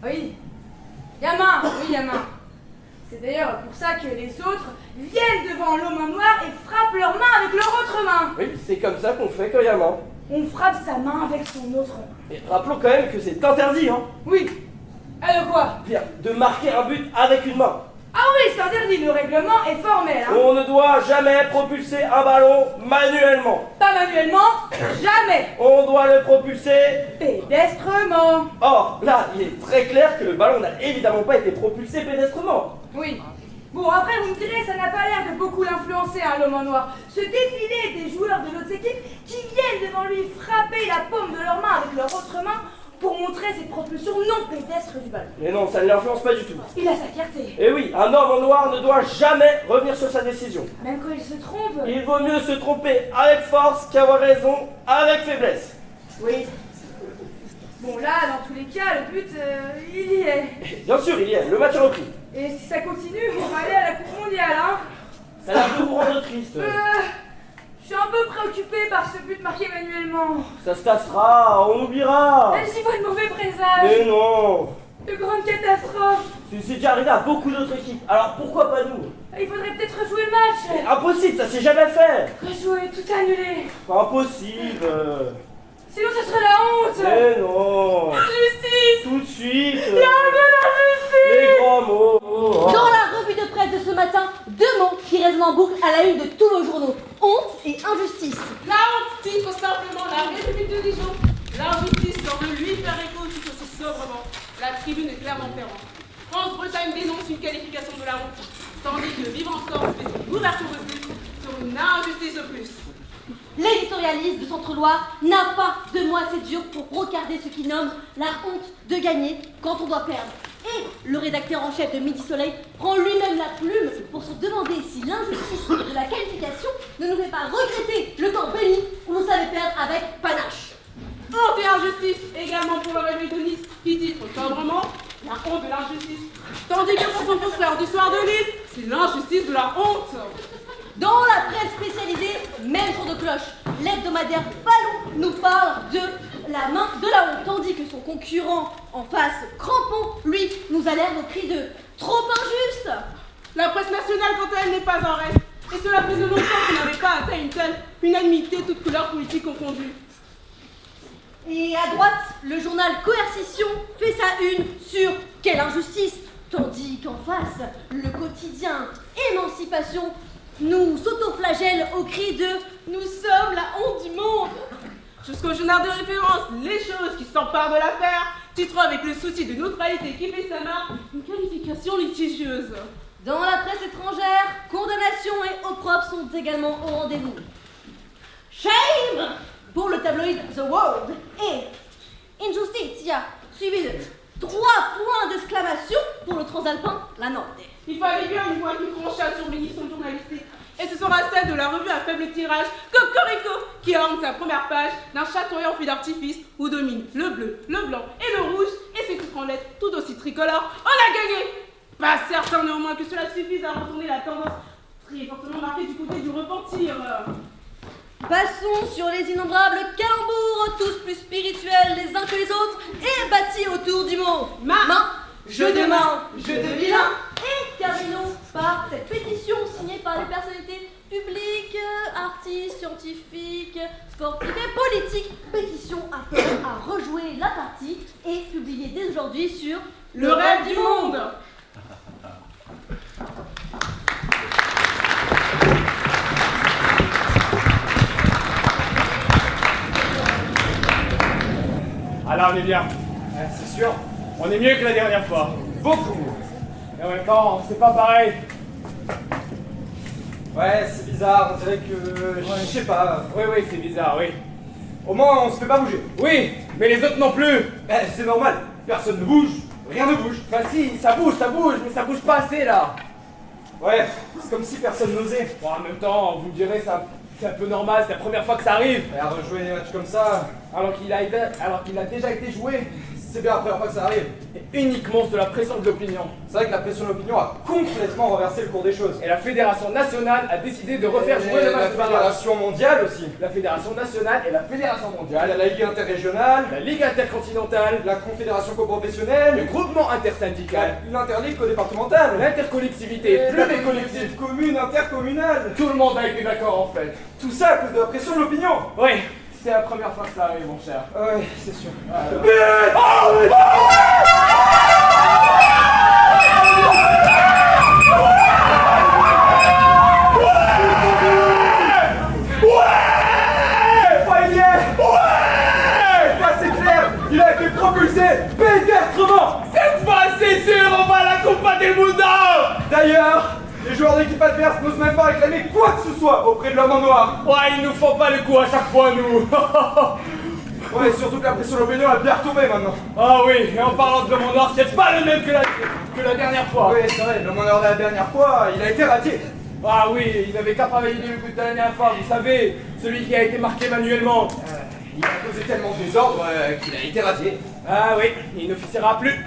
Oui. Yamin, oui, Yamin. C'est d'ailleurs pour ça que les autres viennent devant l'homme en noir et frappent leurs mains avec leur autre main. oui, c'est comme ça qu'on fait quand Yaman. On frappe sa main avec son autre main. Et rappelons quand même que c'est interdit, hein, Oui. Alors quoi? bien, de marquer un but avec une main. Ah oui, c'est interdit, le règlement est formel, hein. On ne doit jamais propulser un ballon manuellement. Pas manuellement, jamais. On doit le propulser. Pédestrement. Or, là, il est très clair que le ballon n'a évidemment pas été propulsé pédestrement. Oui. Bon, après, vous me direz, ça n'a pas l'air de beaucoup l'influencer, hein, l'homme en noir. Ce défilé des joueurs de l'autre équipe qui viennent devant lui frapper la paume de leur main avec leur autre main pour montrer ses propulsions non pédestres du ballon. Mais non, ça ne l'influence pas du tout. Il a sa fierté. Et oui, un homme en noir ne doit jamais revenir sur sa décision. Même quand il se trompe. Il vaut mieux se tromper avec force qu'avoir raison avec faiblesse. Oui. Bon là, dans tous les cas, le but, il y est. Bien sûr, il y est, le match est repris. Et si ça continue, on va aller à la Coupe mondiale, hein. Ça va vous rendre triste. Je suis un peu préoccupée par ce but marqué manuellement. Ça se passera, on oubliera. J'y vois de mauvais présages. Mais non. De grandes catastrophes. C'est déjà arrivé à beaucoup d'autres équipes, alors pourquoi pas nous? Il faudrait peut-être rejouer le match. Impossible, ça s'est jamais fait. Rejouer, tout annulé. Impossible. Sinon, ce serait la honte. Mais non. Justice. Tout de suite. Il y a de Les grands mots. Dans la revue de presse de ce matin, 2 mots qui résonnent en boucle à la une de tous nos journaux. Honte et injustice. La honte titre simplement la République de Dijon. L'injustice semble lui faire écho tout aussi sobrement. La tribune est clairement ferrante. France-Bretagne dénonce une qualification de la honte, tandis que Vivre en Corse fait une ouverture de plus sur une injustice de plus. L'éditorialiste de Centre-Loire n'a pas de mots assez durs pour brocarder ce qu'il nomme la honte de gagner quand on doit perdre. Et le rédacteur en chef de Midi Soleil prend lui-même la plume pour se demander si l'injustice de la qualification ne nous fait pas regretter le temps béni où on savait perdre avec panache. Honte et injustice également pour le Réveil de Nice, qui titre sobrement la honte de l'injustice. Tandis que pour son confrère du soir de Lille, c'est l'injustice de la honte. Dans la presse spécialisée, même son de cloche, l'hebdomadaire Ballon nous parle de la main de la honte, tandis que son concurrent en face, Crampon, lui, nous alerte au cri de « trop injuste ». La presse nationale, quant à elle, n'est pas en reste. Et cela faisait longtemps qu'on n'avait pas atteint une telle unanimité, toutes couleurs politiques confondues. Et à droite, le journal Coercition fait sa une sur « quelle injustice », tandis qu'en face, le quotidien Émancipation nous s'autoflagelle au cri de « nous sommes la honte du monde ». Jusqu'au journal de référence, Les Choses qui s'emparent de l'affaire, titre avec le souci de neutralité qui fait sa marque, une qualification litigieuse. Dans la presse étrangère, condamnation et opprobre sont également au rendez-vous. Shame pour le tabloïd The World et Injustitia, suivi de 3 points d'exclamation pour le transalpin La Norde. Il fallait bien une voix qui trancha sur l'édition journalistique. Et ce sera celle de la revue à faible tirage, Cocorico, qui orne sa première page d'un chatoyant feu d'artifice où dominent le bleu, le blanc et le rouge, et ses titres en lettres tout aussi tricolores. On a gagné! Pas certain néanmoins que cela suffise à retourner la tendance très fortement marquée du côté du repentir. Passons sur les innombrables calembours, tous plus spirituels les uns que les autres, et bâtis autour du mot main, jeu de main, jeu de vilain. Et terminons par cette pétition signée par les personnalités publiques, artistes, scientifiques, sportifs et politiques. Pétition appelant à rejouer la partie et publiée dès aujourd'hui sur Le rêve du monde. Ah là on est bien, ouais, c'est sûr, on est mieux que la dernière fois, beaucoup mieux. Et en même temps, c'est pas pareil. Ouais, c'est bizarre, on dirait que... Je sais pas. Oui, c'est bizarre, oui. Au moins, on se fait pas bouger. Oui, mais les autres non plus. C'est normal, personne ne bouge, rien ne bouge. Enfin si, ça bouge, mais ça bouge pas assez là. Ouais, c'est comme si personne n'osait. Bon, en même temps, vous me direz, c'est un peu normal, c'est la première fois que ça arrive. Et à rejouer des matchs comme ça, Alors qu'il a déjà été joué. c'est bien la première fois que ça arrive. Et uniquement sous la pression de l'opinion. C'est vrai que la pression de l'opinion a complètement renversé le cours des choses. Et la Fédération nationale a décidé de refaire Et jouer le la match de barrage. Fédération mondiale aussi. La Fédération nationale et la Fédération Il y mondiale. a la Ligue interrégionale, La Ligue intercontinentale. la Confédération Le coprofessionnelle, groupement intersyndical. l'interligue co-départementale, L'intercollectivité, plus les collectivités. collectivités communes, intercommunales. Tout le monde a été d'accord en fait. Tout ça à cause de la pression de l'opinion. Oui, c'est la première fois que ça arrive mon cher. Ouais, c'est sûr. Il a été propulsé pédestrement. Cette fois c'est sûr, on va à la Copa del Mundo. D'ailleurs, les joueurs d'équipe adverse n'osent même pas réclamer quoi que ce soit auprès de l'homme en noir. Ouais, ils nous font pas le coup à chaque fois nous. Ouais, surtout que la pression de l'opinion a bien retombé maintenant. Ah oui, et en parlant de l'homme noir, c'est pas le même que la dernière fois. Oui, c'est vrai, l'homme noir de la dernière fois, il a été radié. Ah oui, il n'avait qu'à pas valider le coup de la dernière fois, vous savez, celui qui a été marqué manuellement. Il a causé tellement de désordre qu'il a été radié. Ah oui, il n'officiera plus.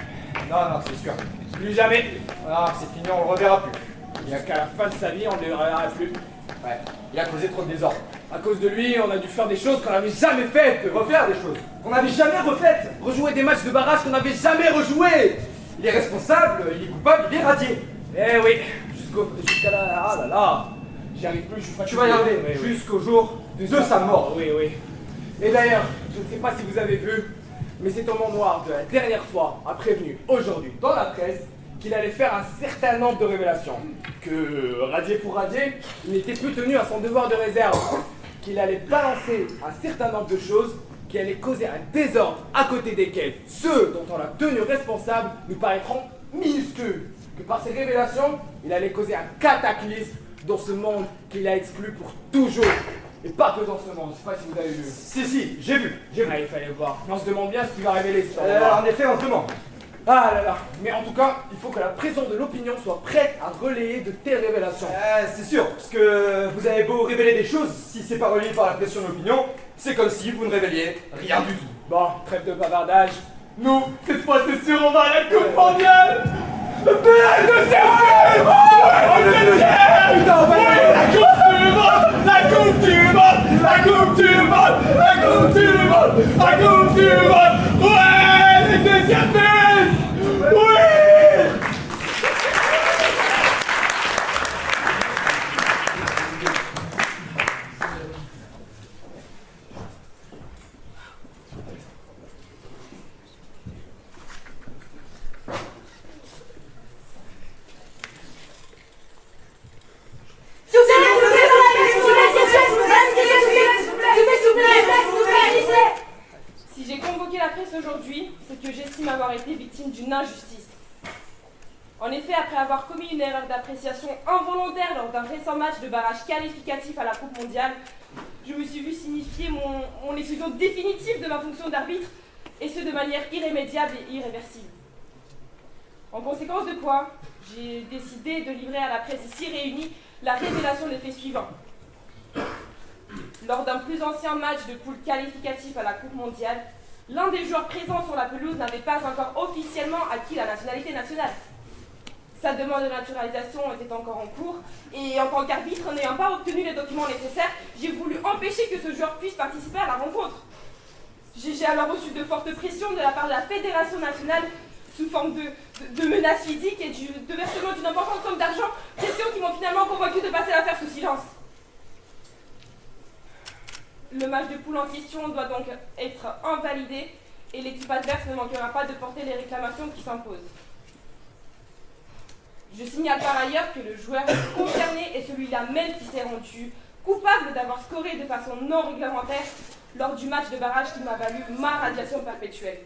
Non, c'est sûr. Plus jamais. Ah, c'est fini, on le reverra plus. Jusqu'à la fin de sa vie, on ne le reverra plus. Ouais, il a causé trop de désordre. À cause de lui, on a dû faire des choses qu'on n'avait jamais faites. Refaire des choses qu'on n'avait jamais refaites. Rejouer des matchs de barrage qu'on n'avait jamais rejoués. Il est responsable, il est coupable, il est radié. Eh oui, jusqu'à la... Ah là là, j'y arrive plus, je suis fatigué. Tu vas y arriver, Oui. jusqu'au jour de sa mort. Oui. Et d'ailleurs, je ne sais pas si vous avez vu, mais cet homme noir de la dernière fois a prévenu aujourd'hui dans la presse qu'il allait faire un certain nombre de révélations. Que, radié pour radier, il n'était plus tenu à son devoir de réserve. Qu'il allait balancer un certain nombre de choses qui allaient causer un désordre à côté desquels ceux dont on l'a tenu responsable nous paraîtront minuscules. Que par ces révélations, il allait causer un cataclysme dans ce monde qu'il a exclu pour toujours. Et pas que dans ce monde, je sais pas si vous avez vu. Si, j'ai vu. Ah, il fallait voir. Mais on se demande bien ce qu'il va révéler. En effet, on se demande. Ah là là. Mais en tout cas, il faut que la pression de l'opinion soit prête à relayer de telles révélations. C'est sûr, parce que vous avez beau révéler des choses, si c'est pas relayé par la pression de l'opinion, c'est comme si vous ne révéliez rien du tout. Bon, trêve de bavardage. Nous, cette fois c'est sûr, on va à la Coupe mondiale. Putain, on va la Coupe du monde. Ouais, les deuxièmes buts. Oui. Si j'ai convoqué la presse aujourd'hui, c'est que j'estime avoir été victime d'une injustice. En effet, après avoir commis une erreur d'appréciation involontaire lors d'un récent match de barrage qualificatif à la Coupe mondiale, je me suis vu signifier mon exclusion définitive de ma fonction d'arbitre, et ce de manière irrémédiable et irréversible. En conséquence de quoi, j'ai décidé de livrer à la presse ici réunie la révélation des faits suivants. Lors d'un plus ancien match de poule qualificatif à la Coupe mondiale, l'un des joueurs présents sur la pelouse n'avait pas encore officiellement acquis la nationalité nationale. Sa demande de naturalisation était encore en cours, et en tant qu'arbitre, n'ayant pas obtenu les documents nécessaires, j'ai voulu empêcher que ce joueur puisse participer à la rencontre. J'ai alors reçu de fortes pressions de la part de la Fédération nationale sous forme de menaces physiques et de versement d'une importante somme d'argent, pressions qui m'ont finalement convaincu de passer l'affaire sous silence. Le match de poule en question doit donc être invalidé et l'équipe adverse ne manquera pas de porter les réclamations qui s'imposent. Je signale par ailleurs que le joueur concerné est celui-là même qui s'est rendu coupable d'avoir scoré de façon non réglementaire lors du match de barrage qui m'a valu ma radiation perpétuelle.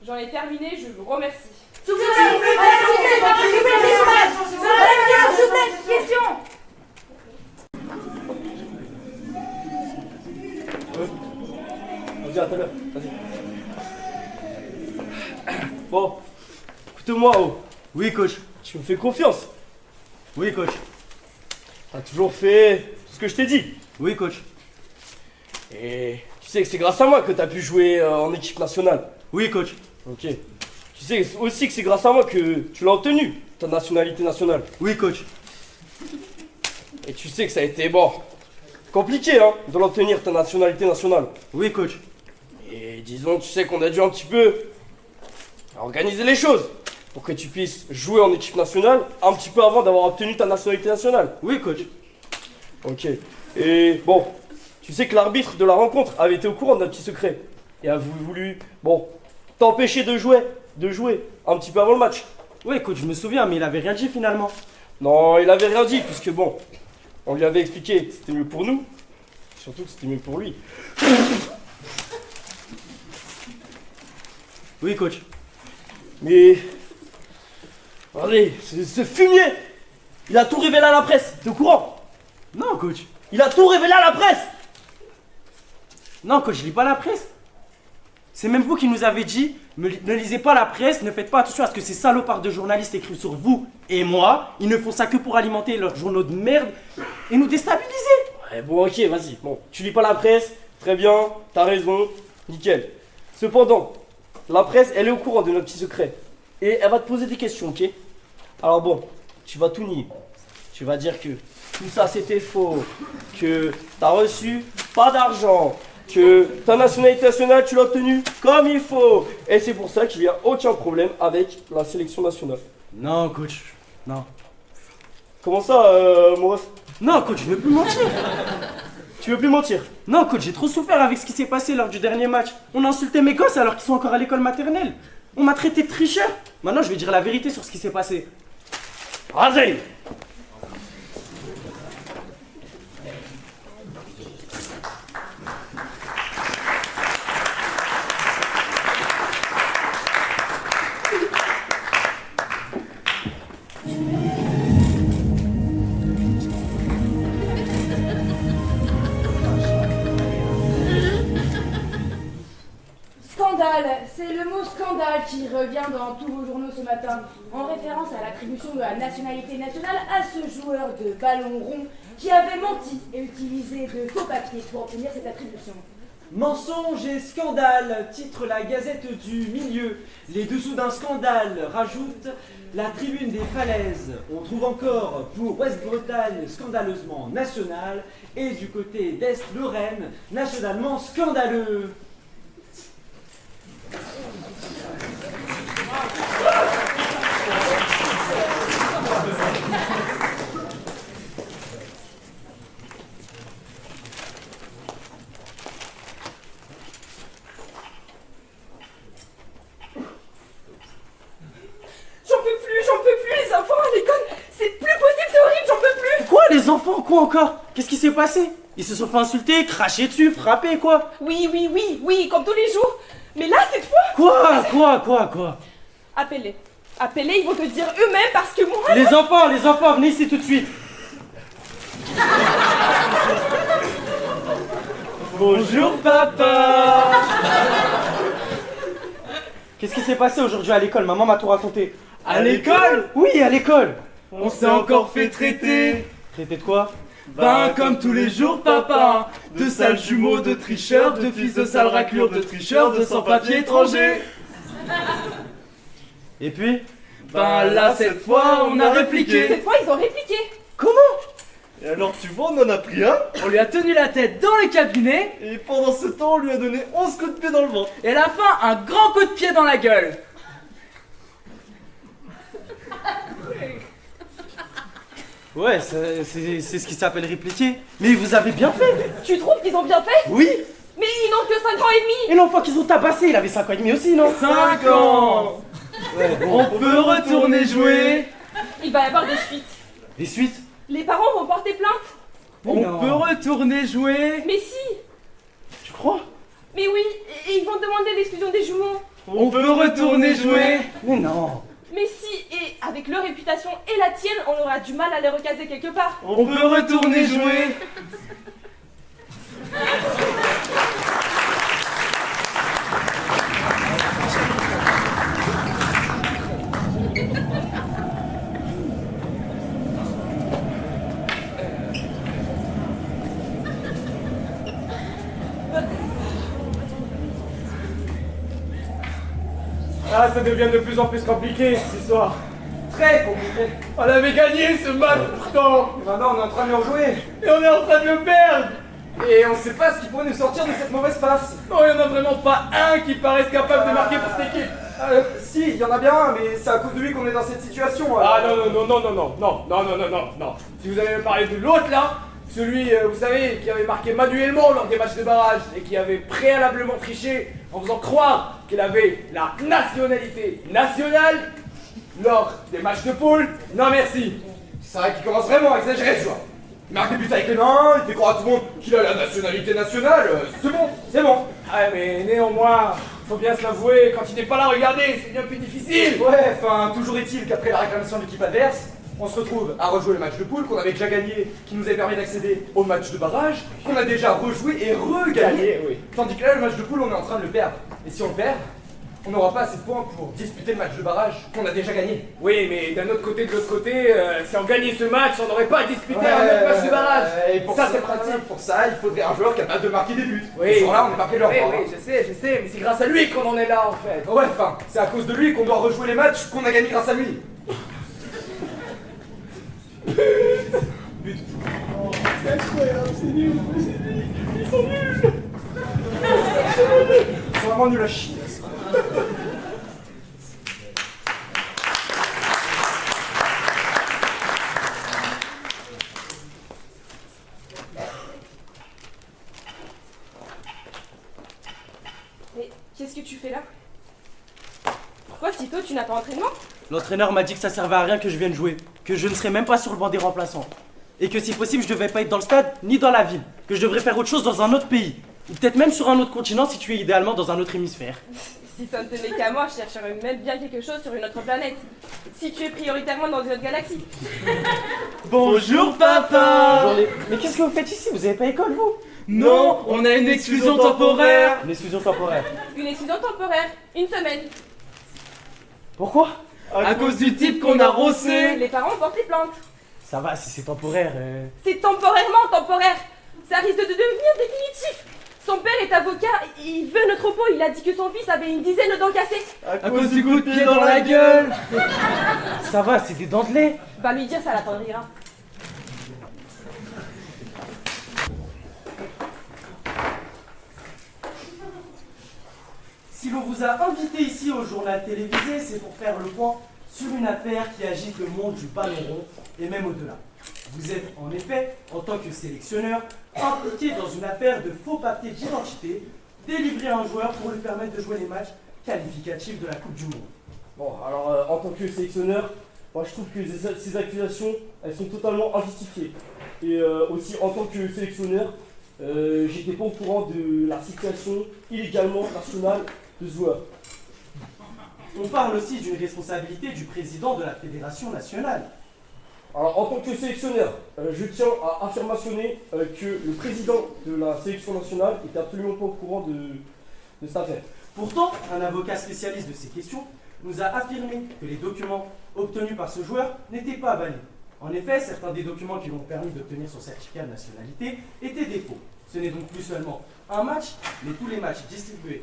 J'en ai terminé, je vous remercie. Question. Vas-y, à tout à l'heure, vas-y. Bon, écoute-moi, oh. Oui, coach. Tu me fais confiance. Oui, coach. T'as toujours fait tout ce que je t'ai dit. Oui, coach. Et tu sais que c'est grâce à moi que t'as pu jouer en équipe nationale. Oui, coach. Ok. Tu sais aussi que c'est grâce à moi que tu l'as obtenu, ta nationalité nationale. Oui, coach. Et tu sais que ça a été, bon, compliqué, hein, de l'obtenir, ta nationalité nationale. Oui, coach. Et disons, tu sais qu'on a dû un petit peu organiser les choses pour que tu puisses jouer en équipe nationale un petit peu avant d'avoir obtenu ta nationalité nationale. Oui, coach. Ok. Et bon, tu sais que l'arbitre de la rencontre avait été au courant d'un petit secret et a voulu, bon, t'empêcher de jouer un petit peu avant le match. Oui, coach, je me souviens, mais il avait rien dit finalement. Non, il avait rien dit, puisque bon, on lui avait expliqué que c'était mieux pour nous, surtout que c'était mieux pour lui. Oui, coach. Mais... Allez, ce fumier, il a tout révélé à la presse, t'es au courant? Non, coach. Il a tout révélé à la presse. Non, coach, je lis pas la presse. C'est même vous qui nous avez dit, ne lisez pas la presse, ne faites pas attention à ce que ces salopards de journalistes écrivent sur vous et moi. Ils ne font ça que pour alimenter leurs journaux de merde et nous déstabiliser. Ouais, bon, ok, vas-y. Bon, tu lis pas la presse, très bien, t'as raison, nickel. Cependant, la presse, elle est au courant de notre petit secret. Et elle va te poser des questions, ok? Alors bon, tu vas tout nier. Tu vas dire que tout ça c'était faux, que t'as reçu pas d'argent, que ta nationalité nationale tu l'as obtenue comme il faut. Et c'est pour ça qu'il n'y a aucun problème avec la sélection nationale. Non, coach, non. Comment ça, Maurice? Non, coach, je veux plus mentir. Tu veux plus mentir? Non, coach, j'ai trop souffert avec ce qui s'est passé lors du dernier match. On a insulté mes gosses alors qu'ils sont encore à l'école maternelle. On m'a traité de tricheur. Maintenant, je vais dire la vérité sur ce qui s'est passé. Vas-y! Scandale, c'est le mot scandale qui revient dans tous vos journaux ce matin, en référence à l'attribution de la nationalité nationale à ce joueur de ballon rond qui avait menti et utilisé de faux papiers pour obtenir cette attribution. Mensonge et scandale, titre la Gazette du Milieu. Les dessous d'un scandale rajoutent la tribune des falaises. On trouve encore pour Ouest-Bretagne scandaleusement national et du côté d'Est-Lorraine nationalement scandaleux. J'en peux plus, les enfants à l'école, c'est plus possible, c'est horrible, j'en peux plus. Quoi, les enfants? Quoi encore? Qu'est-ce qui s'est passé? Ils se sont fait insulter, cracher dessus, frapper, quoi? Oui, comme tous les jours. Mais là, cette fois... Quoi? Appelle-les, ils vont te dire eux-mêmes parce que moi... Les enfants, venez ici tout de suite. Bonjour papa. Qu'est-ce qui s'est passé aujourd'hui à l'école? Maman m'a tout raconté. À l'école? Oui, à l'école. On s'est encore fait traiter. Traiter de quoi? Ben comme tous les jours papa. De sales jumeaux, de tricheurs, de fils de sales raclures, de tricheurs, de sans-papiers étrangers. Et puis? Ben là cette fois on a répliqué. Cette fois, ils ont répliqué. Comment? Et alors tu vois, on en a pris un. On lui a tenu la tête dans le cabinet. Et pendant ce temps, on lui a donné 11 coups de pied dans le ventre. Et à la fin, un grand coup de pied dans la gueule. Ouais, c'est ce qui s'appelle répliquer. Mais vous avez bien fait. Tu trouves qu'ils ont bien fait? Oui. Mais ils n'ont que 5 ans et demi. Et l'enfant qu'ils ont tabassé, il avait 5 ans et demi aussi, non? 5 ans. Ouais, bon. On peut retourner jouer. Il va y avoir des suites. Les suites? Les parents vont porter plainte. On non. peut retourner jouer. Mais si. Tu crois? Mais oui, et ils vont demander l'exclusion des jumeaux. On peut retourner jouer. Mais non. Mais si, et avec leur réputation et la tienne, on aura du mal à les recaser quelque part. On peut retourner jouer. Ah, ça devient de plus en plus compliqué cette histoire. Très compliqué. On avait gagné ce match pourtant. Et maintenant on est en train de le rejouer. Et on est en train de le perdre. Et on sait pas ce qui pourrait nous sortir de cette mauvaise passe. Non, il n'y en a vraiment pas un qui paraisse capable de marquer pour cette équipe. Si, il y en a bien un, mais c'est à cause de lui qu'on est dans cette situation. Ah non. Si vous allez me parler de l'autre là, celui, vous savez, qui avait marqué manuellement lors des matchs de barrage et qui avait préalablement triché en faisant croire qu'il avait la nationalité nationale lors des matchs de poule, non merci. C'est vrai qu'il commence vraiment à exagérer ce joueur. Il marque des buts avec les mains, il fait croire à tout le monde qu'il a la nationalité nationale. C'est bon. Ah mais néanmoins, faut bien se l'avouer, quand il n'est pas là, regardez, c'est bien plus difficile. Ouais, enfin, toujours est-il qu'après la réclamation de l'équipe adverse, On se retrouve à rejouer le match de poule qu'on avait déjà gagné, qui nous avait permis d'accéder au match de barrage, qu'on a déjà rejoué et regagné. Oui. Tandis que là, le match de poule, on est en train de le perdre. Et si on le perd, on n'aura pas assez de points pour disputer le match de barrage qu'on a déjà gagné. Oui, mais d'un autre côté, de l'autre côté, si on gagnait ce match, on n'aurait pas disputé un autre match de barrage. Et pour ça, c'est pratique. Pour ça, il faudrait un joueur capable de marquer des buts. Oui. Et ce jour-là, on n'est pas prêt de leur voir. Oui, je sais, mais c'est grâce à lui qu'on en est là, en fait. Ouais, enfin, c'est à cause de lui qu'on doit rejouer les matchs qu'on a gagnés grâce à lui. But. C'est incroyable, c'est nul, ils sont nuls. Ils sont vraiment nuls à chier. Mais qu'est-ce que tu fais là? Pourquoi si tôt tu n'as pas entraînement? L'entraîneur m'a dit que ça servait à rien que je vienne jouer, que je ne serais même pas sur le banc des remplaçants. Et que si possible, je devais pas être dans le stade ni dans la ville, que je devrais faire autre chose dans un autre pays. Ou peut-être même sur un autre continent si tu es idéalement dans un autre hémisphère. Si ça ne tenait qu'à moi, je chercherais même bien quelque chose sur une autre planète. Si tu es prioritairement dans une autre galaxie. Bonjour papa. Mais qu'est-ce que vous faites ici? Vous avez pas école vous? Non, on a une exclusion temporaire. Une exclusion temporaire. Une exclusion temporaire, une semaine. Pourquoi? À cause du type qu'on a rossé. Les parents portent les plaintes. Ça va, si c'est temporaire. C'est temporairement temporaire. Ça risque de devenir définitif. Son père est avocat, il veut notre repos, il a dit que son fils avait une dizaine de dents cassées. À cause du coup de pied dans la gueule. Ça va, c'est des dents de lait. Va lui dire, ça l'attendrira. Si l'on vous a invité ici au journal télévisé, c'est pour faire le point sur une affaire qui agite le monde du ballon rond et même au-delà. Vous êtes en effet, en tant que sélectionneur, impliqué dans une affaire de faux papiers d'identité délivré à un joueur pour lui permettre de jouer les matchs qualificatifs de la Coupe du Monde. Bon, alors en tant que sélectionneur, moi je trouve que ces accusations, elles sont totalement injustifiées. Et aussi en tant que sélectionneur, j'étais pas au courant de la situation illégalement nationale de ce joueur. On parle aussi d'une responsabilité du président de la Fédération nationale. Alors en tant que sélectionneur, je tiens à affirmationner que le président de la sélection nationale était absolument pas au courant de cette affaire. Pourtant, un avocat spécialiste de ces questions nous a affirmé que les documents obtenus par ce joueur n'étaient pas valides. En effet, certains des documents qui lui ont permis d'obtenir son certificat de nationalité étaient des faux. Ce n'est donc plus seulement un match, mais tous les matchs distribués.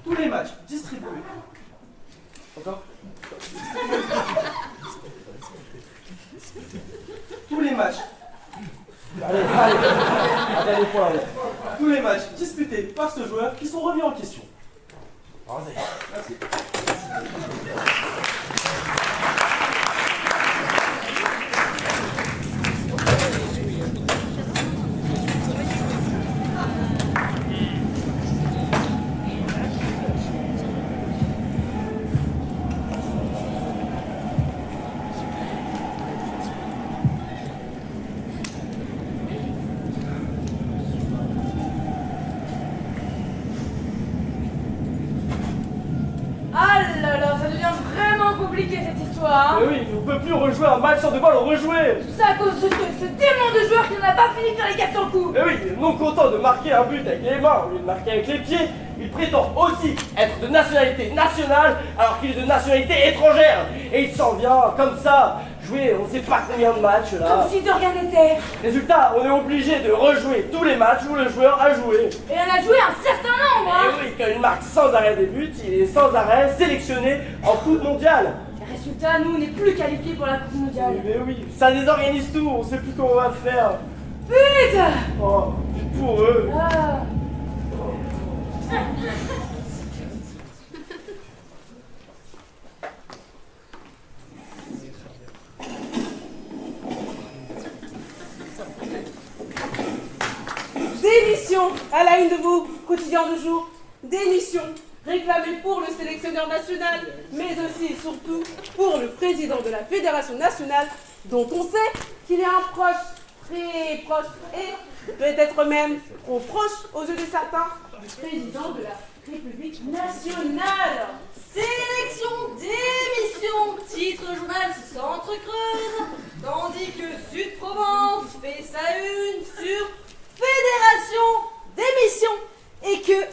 Tous les matchs distribués. Encore. Tous les matchs. Allez, Tous les matchs disputés par ce joueur qui sont remis en question. Merci. Ah là là, ça devient vraiment compliqué cette histoire, hein. Mais oui, on peut plus rejouer un match sans devoir le rejouer. Tout ça à cause de ce démon de joueur qui n'en a pas fini de faire les 400 coups. Mais oui, non content de marquer un but avec les mains au lieu de marquer avec les pieds, il prétend aussi être de nationalité nationale alors qu'il est de nationalité étrangère. Et il s'en vient comme ça, jouer on sait pas combien de matchs là. Comme si de rien n'était. Résultat, on est obligé de rejouer tous les matchs où le joueur a joué. Et on a joué un certain nombre, hein. Et oui, quand il marque sans arrêt des buts, il est sans arrêt sélectionné en Coupe mondiale. Résultat, nous on n'est plus qualifiés pour la Coupe mondiale. Mais oui, ça désorganise tout, on sait plus comment on va faire. Putain. Oh, pour eux. Ah. Démission à la une de vos quotidiens de jour. Démission réclamée pour le sélectionneur national, mais aussi et surtout pour le président de la Fédération nationale, dont on sait qu'il est un proche, très proche, et peut-être même trop proche aux yeux de certains, président de la République nationale. Sélection d'émissions, titre journal Centre-Creuse, tandis que Sud-Provence fait sa une sur Fédération d'émissions et que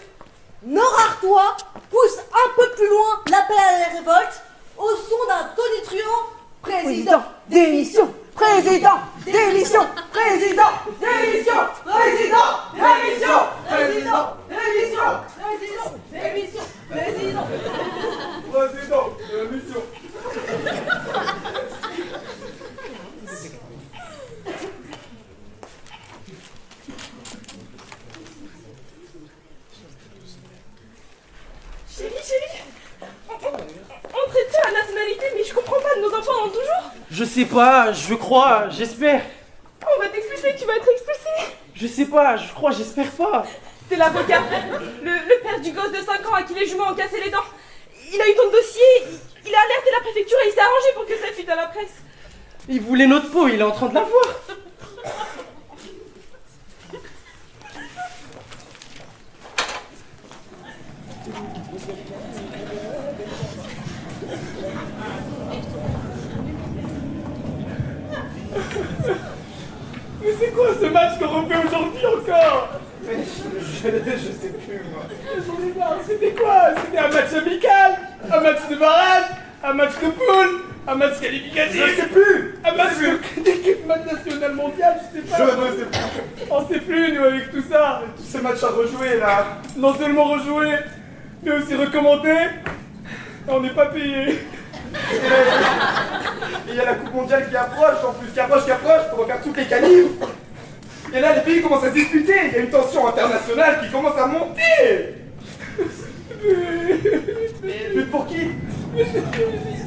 Nord-Artois pousse un peu plus loin l'appel à la révolte au son d'un tonitruant président d'émission, président d'émission, président d'émission, président d'émission, président d'émission, président d'émission, président. Président de la mission. Chérie, on traite ça à la nationalité, mais je comprends pas, nos enfants ont toujours. Je sais pas, je crois, j'espère. On va t'expulser, tu vas être expulsé. Je sais pas, je crois, j'espère pas. C'est l'avocat, le père du gosse de 5 ans à qui les jumeaux ont cassé les dents. Il a eu ton dossier, il a alerté la préfecture et il s'est arrangé pour que ça fuite à la presse. Il voulait notre peau, il est en train de la voir. Mais c'est quoi ce match qu'on refait aujourd'hui encore? Mais je sais plus, moi. J'en ai marre, c'était quoi? C'était un match amical? Un match de barrage? Un match de poule? Un match qualificatif? Je sais plus. Un match d'équipe nationale mondiale, je sais pas. Je ne sais plus. On sait plus, nous, avec tout ça. Tous ces matchs à rejouer, là. Non seulement rejouer, mais aussi recommander. Et on n'est pas payé. Et il y a la Coupe mondiale qui approche, en plus, qui approche, pour refaire toutes les qualifs. Et là, les pays commencent à se disputer. Il y a une tension internationale qui commence à monter. But pour qui?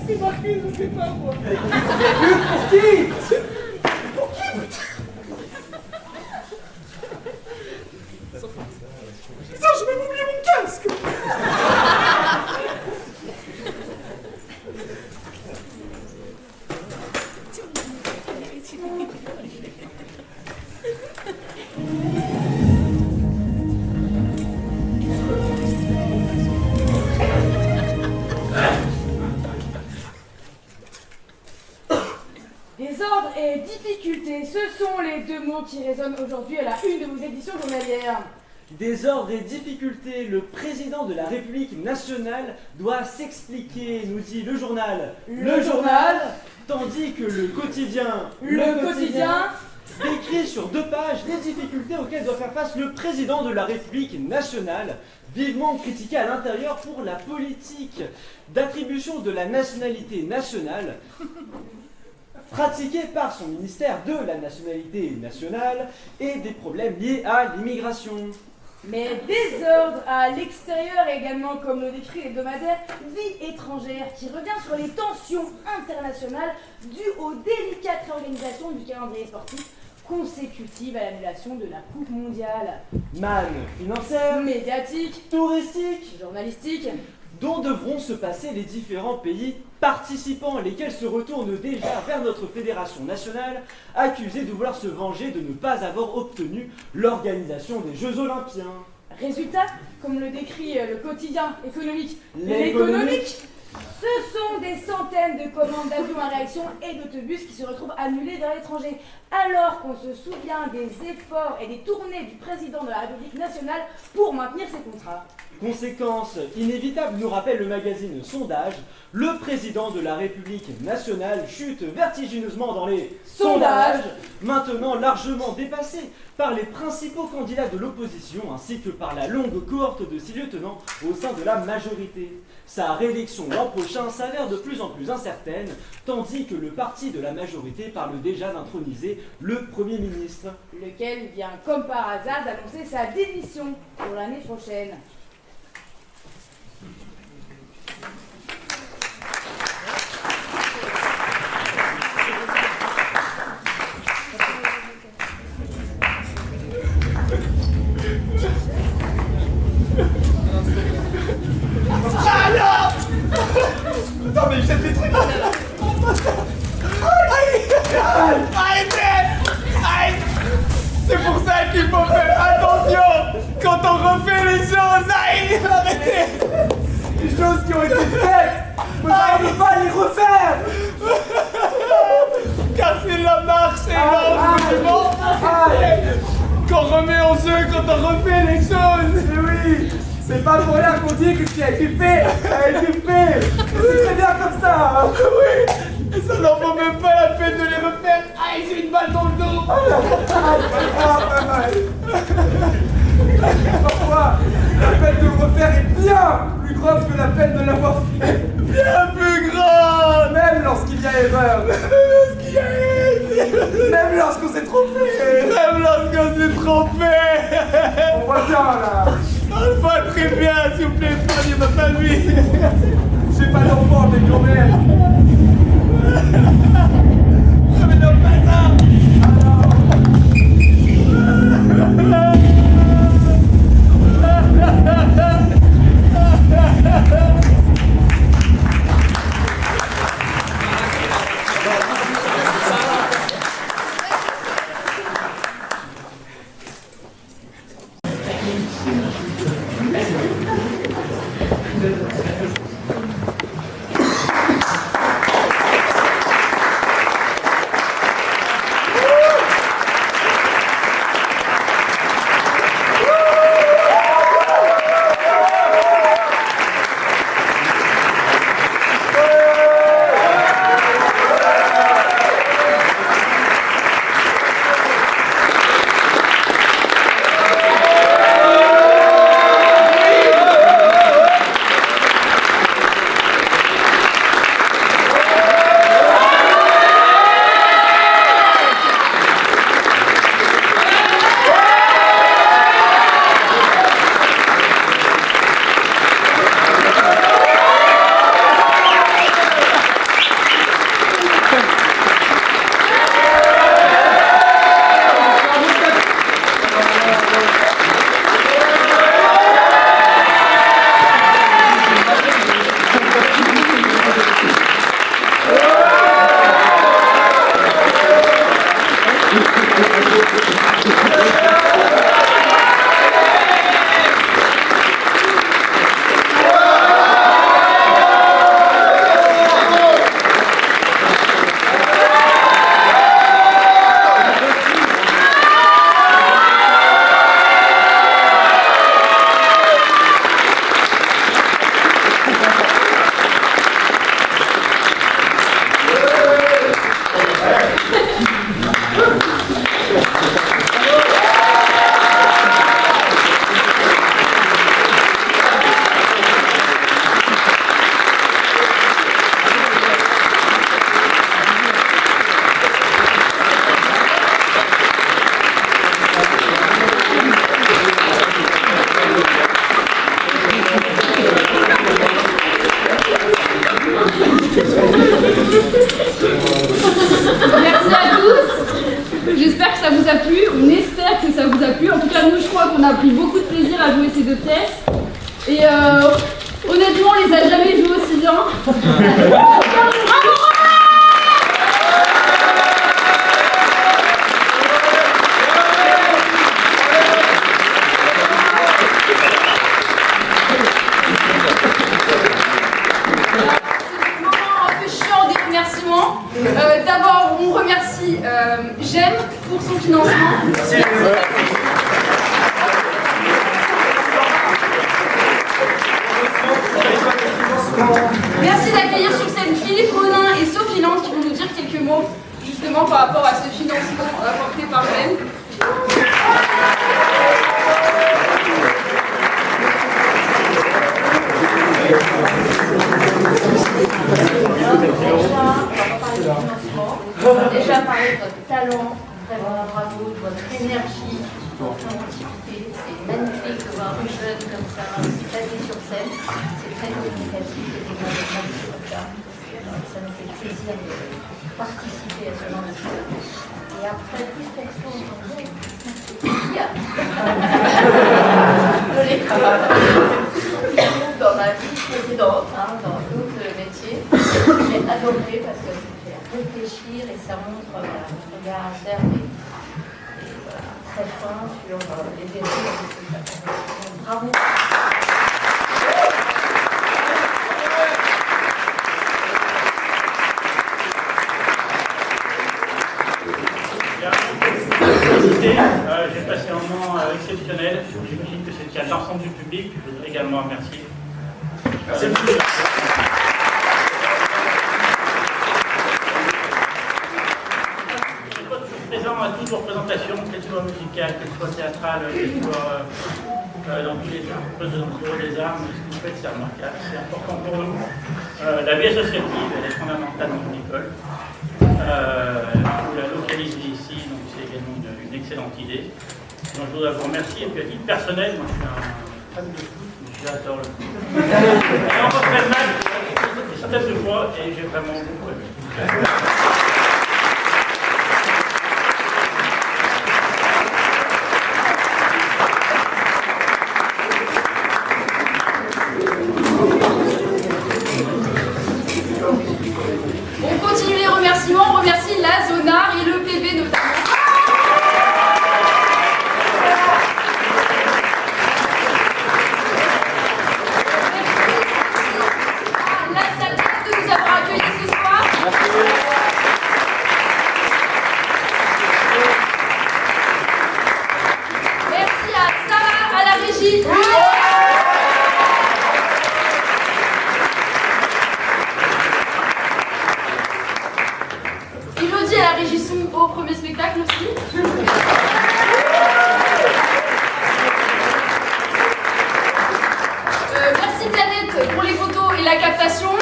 C'est marqué, je sais pas, moi. But pour qui? Pour qui? Putain, je vais m'oublier mon casque. Désordre et difficulté, ce sont les deux mots qui résonnent aujourd'hui à la une de vos éditions journalières. Désordre et difficulté, le président de la République nationale doit s'expliquer, nous dit le journal. Le journal, tandis que le quotidien. le quotidien, décrit sur 2 pages les difficultés auxquelles doit faire face le président de la République nationale, vivement critiqué à l'intérieur pour la politique d'attribution de la nationalité nationale pratiquée par son ministère de la nationalité nationale et des problèmes liés à l'immigration. mais désordre à l'extérieur également, comme le décrit l'hebdomadaire Vie étrangère, qui revient sur les tensions internationales dues aux délicates réorganisations du calendrier sportif consécutive à l'annulation de la Coupe mondiale. Manne financière, Médiatique, touristique, journalistique, dont devront se passer les différents pays participants, lesquels se retournent déjà vers notre fédération nationale, accusés de vouloir se venger de ne pas avoir obtenu l'organisation des Jeux Olympiens. résultat, comme le décrit le quotidien économique, L'économique. Ce sont des centaines de commandes d'avions à réaction et d'autobus qui se retrouvent annulés vers l'étranger, alors qu'on se souvient des efforts et des tournées du président de la République nationale pour maintenir ses contrats. Conséquence inévitable, nous rappelle le magazine Sondage, le président de la République nationale chute vertigineusement dans les sondages, maintenant largement dépassé par les principaux candidats de l'opposition ainsi que par la longue cohorte de 6 lieutenants au sein de la majorité. Sa réélection l'an prochain s'avère de plus en plus incertaine, tandis que le parti de la majorité parle déjà d'introniser le Premier ministre. Lequel vient comme par hasard d'annoncer sa démission pour l'année prochaine. Attends, mais il jette des trucs. Arrêtez! C'est pour ça qu'il faut faire attention quand on refait les choses! Aïe! Arrêtez! ont été faites. Faudra ne pas les refaire. Car c'est la marche et l'entraînement qu'on remet en jeu quand on refait les choses. Mais oui, c'est pas pour rien qu'on dit que ce qui a été fait a été fait. Et c'est très bien comme ça. Oui, et ça n'en vaut même pas la peine de les refaire. Aïe, j'ai une balle dans le dos. Parfois, la peine de le refaire est bien plus grande que la peine de l'avoir fait. Bien plus grande. Même lorsqu'il y a erreur. Même lorsqu'on s'est trompé. Même lorsqu'on s'est trompé. On voit bien là. On le voit très bien, s'il vous plaît, épargnez ma famille. J'ai pas d'enfant, mais quand même. Mais non, pas ça. Merci à tous. J'espère que ça vous a plu. On espère que ça vous a plu. En tout cas, nous, je crois qu'on a pris beaucoup de plaisir à jouer ces deux pièces. Et honnêtement, on les a jamais jouées aussi bien. D'abord, on remercie GEM pour son financement. Merci d'accueillir sur scène Philippe Monin et Sophie Land qui vont nous dire quelques mots justement par rapport à ce financement apporté par GEM. On a déjà parlé de votre talent, vraiment bravo, de votre énergie, de votre activité. C'est magnifique de voir des jeunes comme ça s'éclater sur scène. C'est très communicatif et des moments comme ça. Ça nous fait plaisir de participer à ce genre de choses. Et après, plus personne dans ma vie précédente, dans d'autres métiers, j'ai adoré parce que ça fait réfléchir et ça montre un regard interne et voilà, très fin sur les dérives de ce que ça fait. Bravo. exceptionnelle. J'imagine que c'est le cas de l'ensemble du public. Je voudrais également remercier. Merci. Je suis pas toujours présent à toutes vos représentations, qu'elles soient musicales, qu'elles soient théâtrales, qu'elles soient dans tous les bureaux des arts. Mais ce que vous faites, c'est remarquable, c'est important pour nous. La vie associative, elle est fondamentale dans une école. Vous la localiser ici, donc c'est également une excellente idée. Donc je voudrais vous remercier. Et puis à titre personnel, moi je suis un fan de foot, mais j'adore le foot. Et on refait le match des centaines de fois et j'ai vraiment beaucoup aimé. On continue les remerciements, on remercie la Zonar et le PB notamment. La salle de nous avoir accueillis ce soir. Merci à Sarah à la régie. Elodie à la régie son au premier spectacle aussi. Merci Planète pour les photos et la captation.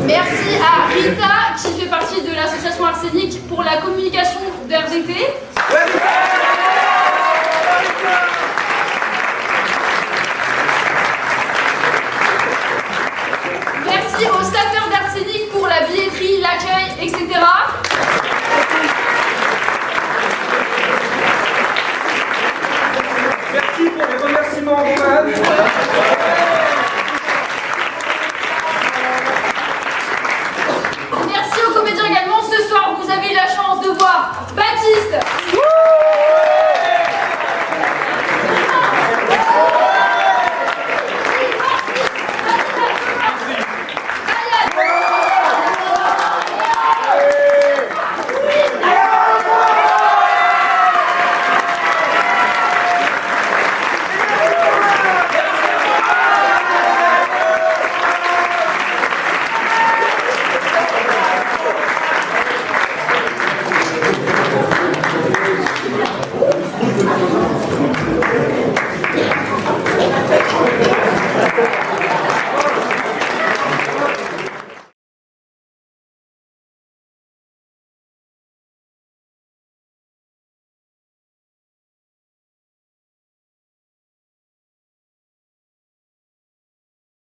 Merci à Rita qui fait partie de l'association Arsenic pour la communication d'RDT. Merci aux staffeurs d'Arsenic pour la billetterie, l'accueil, etc. Merci pour les remerciements.